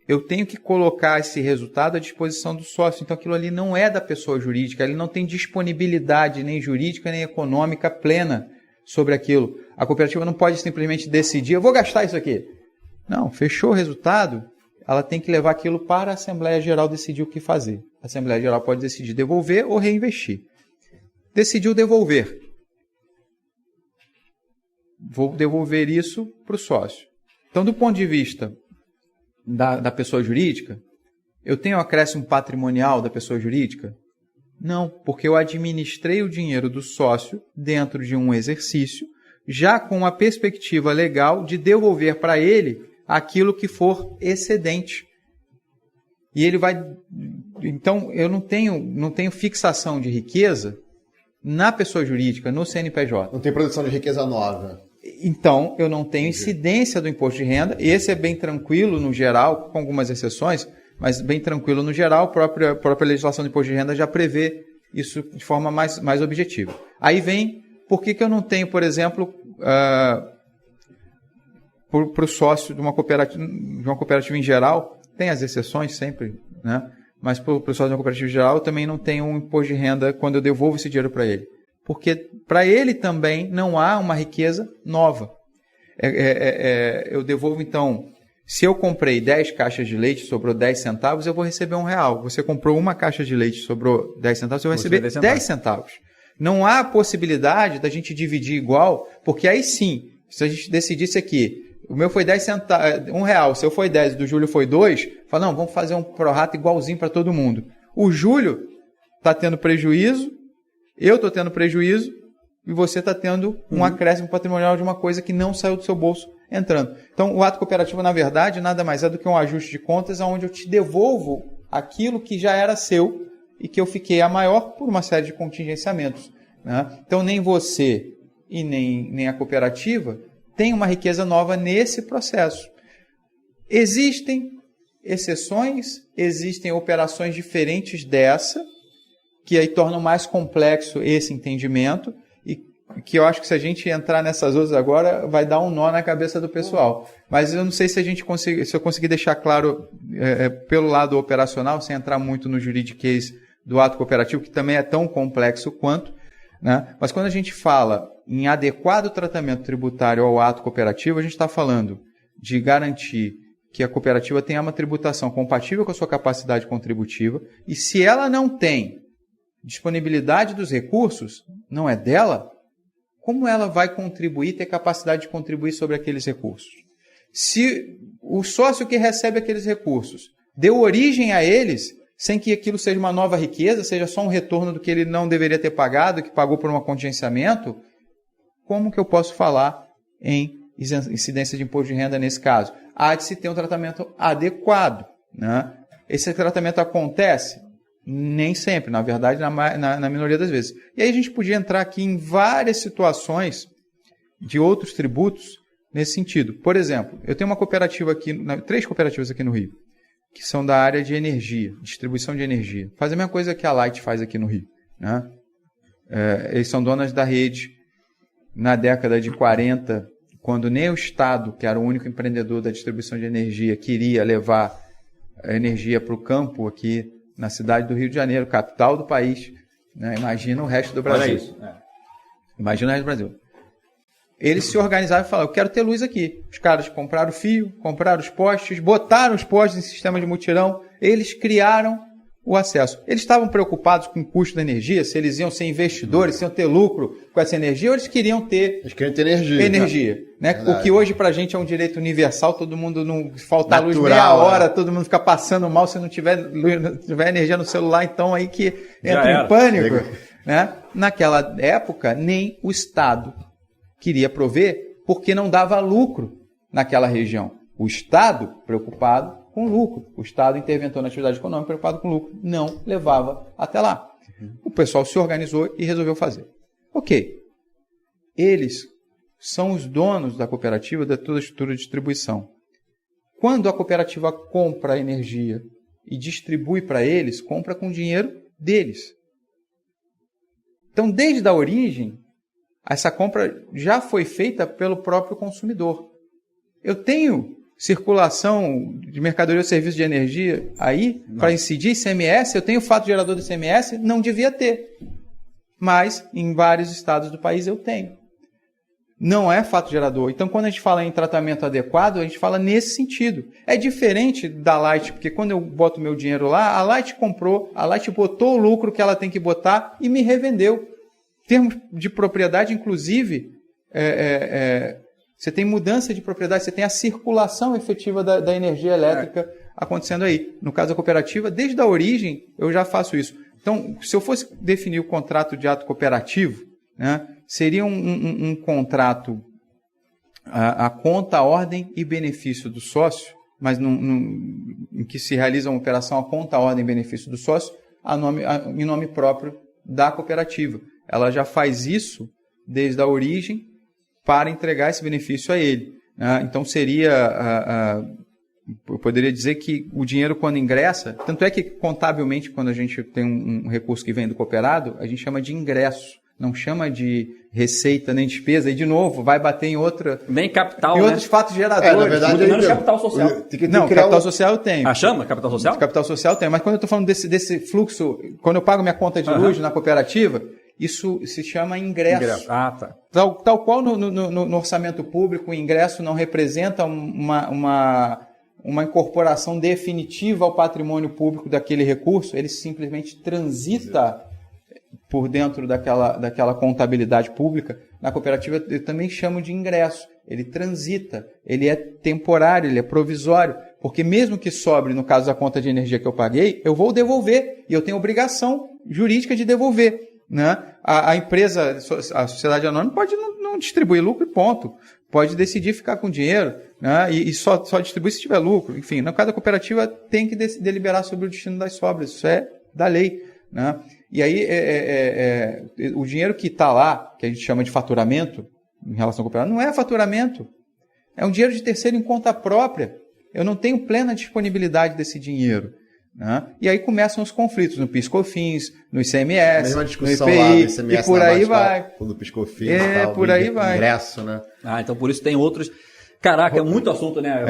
eu tenho que colocar esse resultado à disposição do sócio. Então, aquilo ali não é da pessoa jurídica. Ele não tem disponibilidade nem jurídica, nem econômica plena sobre aquilo. A cooperativa não pode simplesmente decidir, eu vou gastar isso aqui. Não, fechou o resultado, ela tem que levar aquilo para a Assembleia Geral decidir o que fazer. A Assembleia Geral pode decidir devolver ou reinvestir. Decidiu devolver. Vou devolver isso para o sócio. Então, do ponto de vista da pessoa jurídica, eu tenho acréscimo patrimonial da pessoa jurídica? Não, porque eu administrei o dinheiro do sócio dentro de um exercício, já com uma perspectiva legal de devolver para ele aquilo que for excedente. E ele vai... Então, eu não tenho fixação de riqueza na pessoa jurídica, no CNPJ. Não tem produção de riqueza nova. Então, eu não tenho incidência do imposto de renda. Esse é bem tranquilo no geral, com algumas exceções, mas bem tranquilo no geral. A própria legislação do imposto de renda já prevê isso de forma mais objetiva. Aí vem, por que eu não tenho, por exemplo, para o sócio de uma cooperativa em geral, tem as exceções sempre, né? Mas para o sócio de uma cooperativa em geral, eu também não tenho um imposto de renda quando eu devolvo esse dinheiro para ele. Porque para ele também não há uma riqueza nova. Eu devolvo, então, se eu comprei 10 caixas de leite, sobrou 10 centavos, eu vou receber R$1. Você comprou uma caixa de leite, sobrou 10 centavos, eu vou receber 10 centavos. Não há possibilidade da gente dividir igual, porque aí sim, se a gente decidisse aqui, o meu foi 10 centavos, R$1, o seu foi 10, do Júlio foi 2, fala, não, vamos fazer um prorata igualzinho para todo mundo. O Júlio está tendo prejuízo, eu estou tendo prejuízo e você está tendo um acréscimo patrimonial de uma coisa que não saiu do seu bolso entrando. Então, o ato cooperativo, na verdade, nada mais é do que um ajuste de contas onde eu te devolvo aquilo que já era seu e que eu fiquei a maior por uma série de contingenciamentos, né? Então, nem você e nem a cooperativa tem uma riqueza nova nesse processo. Existem exceções, existem operações diferentes dessa, que aí tornam mais complexo esse entendimento e que eu acho que se a gente entrar nessas outras agora vai dar um nó na cabeça do pessoal. Mas eu não sei se eu conseguir deixar claro pelo lado operacional, sem entrar muito no juridiquês do ato cooperativo, que também é tão complexo quanto, né? Mas quando a gente fala em adequado tratamento tributário ao ato cooperativo, a gente está falando de garantir que a cooperativa tenha uma tributação compatível com a sua capacidade contributiva, e se ela não tem disponibilidade dos recursos, não é dela, como ela vai contribuir, ter capacidade de contribuir sobre aqueles recursos? Se o sócio que recebe aqueles recursos deu origem a eles, sem que aquilo seja uma nova riqueza, seja só um retorno do que ele não deveria ter pagado, que pagou por um contingenciamento, como que eu posso falar em incidência de imposto de renda nesse caso? Há de se ter um tratamento adequado, né? Esse tratamento acontece? Nem sempre, na verdade, na minoria das vezes. E aí a gente podia entrar aqui em várias situações de outros tributos nesse sentido. Por exemplo, eu tenho uma cooperativa aqui, 3 cooperativas aqui no Rio, que são da área de energia, distribuição de energia. Faz a mesma coisa que a Light faz aqui no Rio, né? Eles são donas da rede na década de 40, quando nem o Estado, que era o único empreendedor da distribuição de energia, queria levar a energia para o campo aqui na cidade do Rio de Janeiro, capital do país, né? Imagina o resto do Brasil. Olha isso. Imagina o resto do Brasil. Eles se organizaram e falaram, eu quero ter luz aqui. Os caras compraram o fio, compraram os postes, botaram os postes em sistema de mutirão, eles criaram o acesso. Eles estavam preocupados com o custo da energia, se eles iam ser investidores, se iam ter lucro com essa energia, ou eles queriam ter... Eles queriam ter energia. Né? O que hoje pra gente é um direito universal, todo mundo não faltar luz meia hora, todo mundo fica passando mal, se não tiver energia no celular, então aí que entra em pânico. Né? Naquela época, nem o Estado queria prover, porque não dava lucro naquela região. O Estado, preocupado com lucro. O Estado, interventor na atividade econômica, preocupado com lucro, não levava até lá. O pessoal se organizou e resolveu fazer. Ok. Eles são os donos da cooperativa, de toda a estrutura de distribuição. Quando a cooperativa compra energia e distribui para eles, compra com dinheiro deles. Então, desde a origem, essa compra já foi feita pelo próprio consumidor. Eu tenho circulação de mercadoria ou serviço de energia aí para incidir ICMS, eu tenho fato gerador do ICMS, não devia ter. Mas em vários estados do país eu tenho. Não é fato gerador. Então, quando a gente fala em tratamento adequado, a gente fala nesse sentido. É diferente da Light, porque quando eu boto meu dinheiro lá, a Light comprou, a Light botou o lucro que ela tem que botar e me revendeu. Em termos de propriedade, inclusive, você tem mudança de propriedade, você tem a circulação efetiva da energia elétrica acontecendo aí. No caso da cooperativa, desde a origem, eu já faço isso. Então, se eu fosse definir o contrato de ato cooperativo, né, seria um contrato a conta, ordem e benefício do sócio, mas em que se realiza uma operação a conta, ordem e benefício do sócio em nome próprio da cooperativa. Ela já faz isso desde a origem para entregar esse benefício a ele. Então seria, eu poderia dizer que o dinheiro quando ingressa, tanto é que contabilmente quando a gente tem um recurso que vem do cooperado, a gente chama de ingresso, não chama de receita nem despesa, e de novo, vai bater em outra... Nem capital, outros fatos geradores. Na verdade, menos capital social. Capital social eu tenho. Chama capital social? Capital social eu tenho, mas quando eu estou falando desse fluxo, quando eu pago minha conta de luz na cooperativa, isso se chama ingresso. Tá. Tal qual no orçamento público, o ingresso não representa uma incorporação definitiva ao patrimônio público daquele recurso, ele simplesmente transita por dentro daquela contabilidade pública. Na cooperativa eu também chamo de ingresso. Ele transita, ele é temporário, ele é provisório, porque mesmo que sobre, no caso da conta de energia que eu paguei, eu vou devolver, e eu tenho obrigação jurídica de devolver. Né? A empresa, a sociedade anônima pode não distribuir lucro e ponto. Pode decidir ficar com dinheiro, né? e só distribuir se tiver lucro. Enfim, no caso da cooperativa tem que deliberar sobre o destino das sobras. Isso é da lei. Né? E aí o dinheiro que está lá, que a gente chama de faturamento, em relação ao cooperado, não é faturamento. É um dinheiro de terceiro em conta própria. Eu não tenho plena disponibilidade desse dinheiro. Né? E aí começam os conflitos no PIS/COFINS, no ICMS, no IPI, lá, no ICMS, e por aí vai. No PIS/COFINS, por aí vai. Ingresso, né? Então por isso tem outros... Caraca, é muito assunto, né?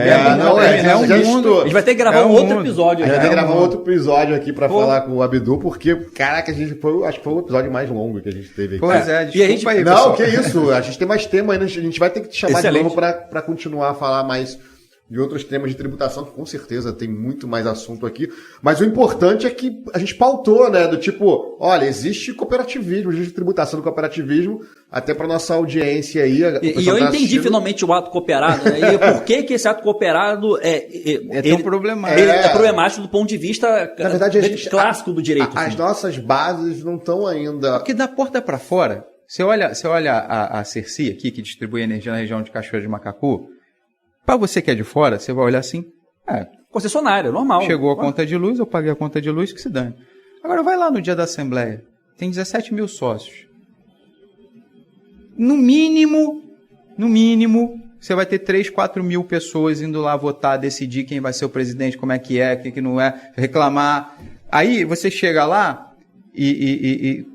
mundo. A gente vai ter que gravar outro episódio. A gente vai ter que gravar um outro episódio aqui pra falar com o Abdu, porque, caraca, acho que foi o episódio mais longo que a gente teve aqui. Pois é, desculpa e a gente... aí, Não, pessoal. que isso, a gente tem mais tema ainda, a gente vai ter que te chamar Excelente. de novo pra continuar a falar mais de outros temas de tributação, que com certeza tem muito mais assunto aqui. Mas o importante é que a gente pautou, né? Do tipo, olha, existe cooperativismo, existe tributação do cooperativismo, até pra nossa audiência aí. E eu entendi finalmente o ato cooperado, né? E por que esse ato cooperado É tão problemático. Ele é problemático do ponto de vista Na verdade, clássico do direito. As assim. nossas bases não estão ainda... Porque da porta para fora, você olha a Cerci aqui, que distribui energia na região de Cachoeira de Macacu, para você que é de fora, você vai olhar assim, Concessionária, normal. chegou a conta de luz, eu paguei a conta de luz, que se dane. Agora vai lá no dia da Assembleia, tem 17 mil sócios. No mínimo, você vai ter 3, 4 mil pessoas indo lá votar, decidir quem vai ser o presidente, como é, o que não é, reclamar. Aí você chega lá e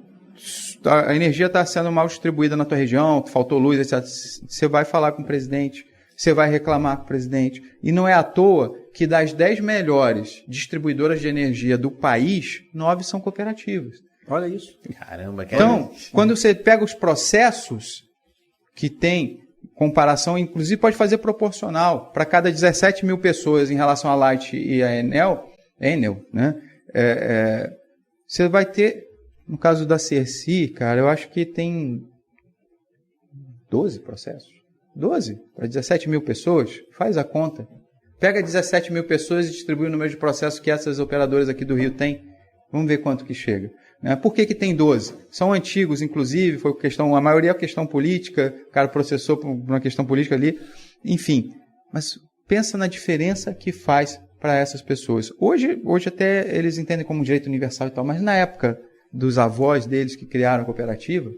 a energia está sendo mal distribuída na tua região, faltou luz, etc. Você vai falar com o presidente, você vai reclamar com o presidente. E não é à toa que das 10 melhores distribuidoras de energia do país, 9 são cooperativas. Olha isso. Caramba, Então, quando você pega os processos que tem comparação, inclusive pode fazer proporcional para cada 17 mil pessoas em relação à Light e a Enel, né? Você vai ter, no caso da Cerci, cara, eu acho que tem 12 processos. 12 para 17 mil pessoas, faz a conta. Pega 17 mil pessoas e distribui o número de processos que essas operadoras aqui do Rio têm. Vamos ver quanto que chega. Por que tem 12? São antigos, inclusive, a maioria é questão política, o cara processou por uma questão política ali, enfim. Mas pensa na diferença que faz para essas pessoas. Hoje até eles entendem como direito universal e tal, mas na época dos avós deles que criaram a cooperativa,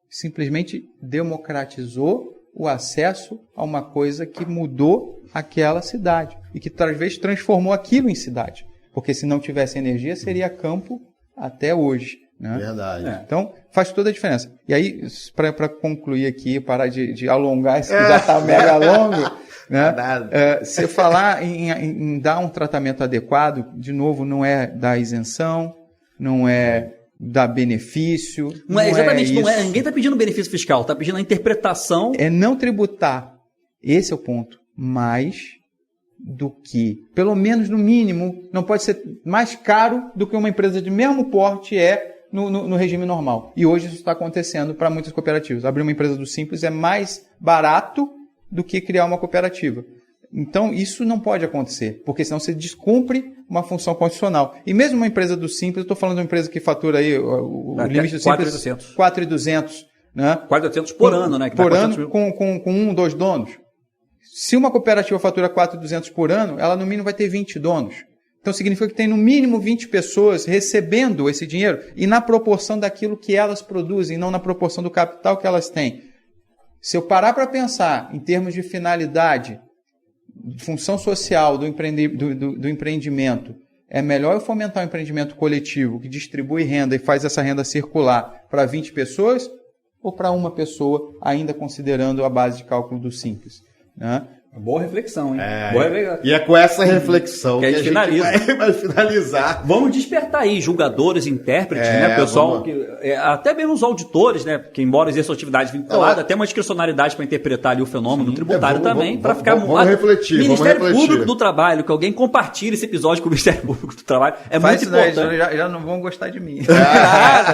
simplesmente democratizou o acesso a uma coisa que mudou aquela cidade e que talvez transformou aquilo em cidade. Porque se não tivesse energia, seria campo até hoje. Né? Verdade. Então, faz toda a diferença. E aí, para concluir aqui, parar de alongar isso que já está mega longo, né? Você falar em dar um tratamento adequado, de novo, não é dar isenção, não é dar benefício. Exatamente, ninguém está pedindo benefício fiscal, está pedindo a interpretação. É não tributar, esse é o ponto, mais do que, pelo menos no mínimo, não pode ser mais caro do que uma empresa de mesmo porte no regime normal. E hoje isso está acontecendo para muitas cooperativas. Abrir uma empresa do Simples é mais barato do que criar uma cooperativa. Então, isso não pode acontecer, porque senão você descumpre uma função constitucional. E mesmo uma empresa do Simples, eu estou falando de uma empresa que fatura aí, o limite do Simples... 4.200. Né? 4.200 por ano, né? Que por ano, com 1, 2 donos. Se uma cooperativa fatura 4.200 por ano, ela no mínimo vai ter 20 donos. Então, significa que tem no mínimo 20 pessoas recebendo esse dinheiro e na proporção daquilo que elas produzem, não na proporção do capital que elas têm. Se eu parar para pensar em termos de finalidade, função social do empreendimento, é melhor eu fomentar um empreendimento coletivo que distribui renda e faz essa renda circular para 20 pessoas ou para uma pessoa, ainda considerando a base de cálculo do Simples? Né? Boa reflexão, hein? E é com essa reflexão que a gente vai finalizar. Vamos despertar aí julgadores, intérpretes, né? Pessoal, até mesmo os auditores, né? Que embora exerçam atividade vinculada, tem uma discricionalidade para interpretar ali o fenômeno tributário também, para ficar... Vamos refletir. Ministério Público do Trabalho, que alguém compartilhe esse episódio com o Ministério Público do Trabalho, muito importante. Já não vão gostar de mim.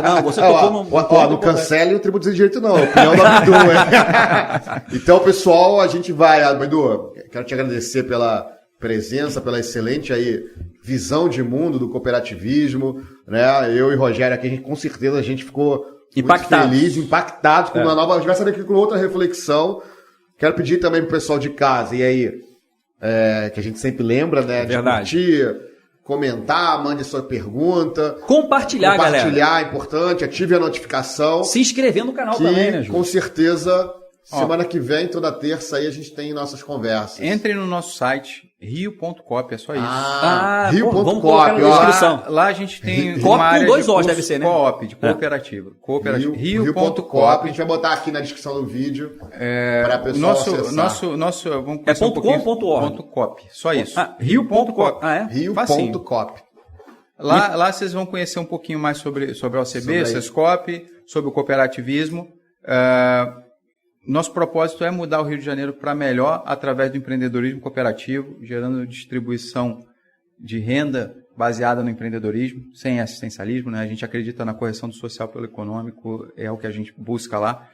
Não, você tocou num... Não cancele o tributo de direito não, opinião do Abdu, Então, pessoal, a gente vai... Abdu, quero te agradecer pela presença, pela excelente aí visão de mundo do cooperativismo, né? Eu e Rogério aqui, com certeza a gente ficou muito feliz, impactado com uma nova... A gente vai sair aqui com outra reflexão. Quero pedir também pro pessoal de casa, e aí, que a gente sempre lembra, né? De curtir, comentar, mande sua pergunta. Compartilhar, galera. Compartilhar é importante, ative a notificação. Se inscrever no canal também, né, Ju? Com certeza... Semana que vem, toda terça, aí a gente tem nossas conversas. Entre no nosso site, Rio.cop, é só isso. Vamos colocar na descrição. Lá a gente tem Coop uma área com dois de Os, curso deve ser, né? Co-op, de cooperativa. Rio.cop. A gente vai botar aqui na descrição do vídeo para a pessoa acessar. Vamos começar .com.org. .cop, só isso. Rio.cop. Rio.cop. Lá vocês vão conhecer um pouquinho mais sobre a OCB, Sescop, sobre o cooperativismo. Nosso propósito é mudar o Rio de Janeiro para melhor através do empreendedorismo cooperativo, gerando distribuição de renda baseada no empreendedorismo, sem assistencialismo, né? A gente acredita na correção do social pelo econômico, é o que a gente busca lá.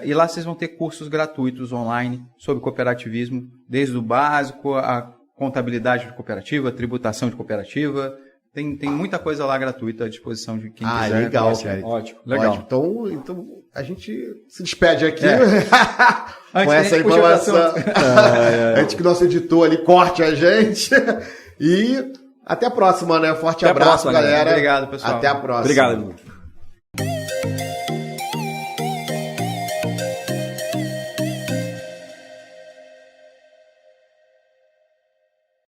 E lá vocês vão ter cursos gratuitos online sobre cooperativismo, desde o básico, a contabilidade de cooperativa, tributação de cooperativa. Tem muita coisa lá gratuita à disposição de quem quiser. Legal, cara. Ótimo, legal. Ótimo. Então a gente se despede aqui com Antes essa informação. Antes que o nosso editor ali corte a gente. E até a próxima, né? Forte abraço, galera. Obrigado, pessoal. Até a próxima. Obrigado.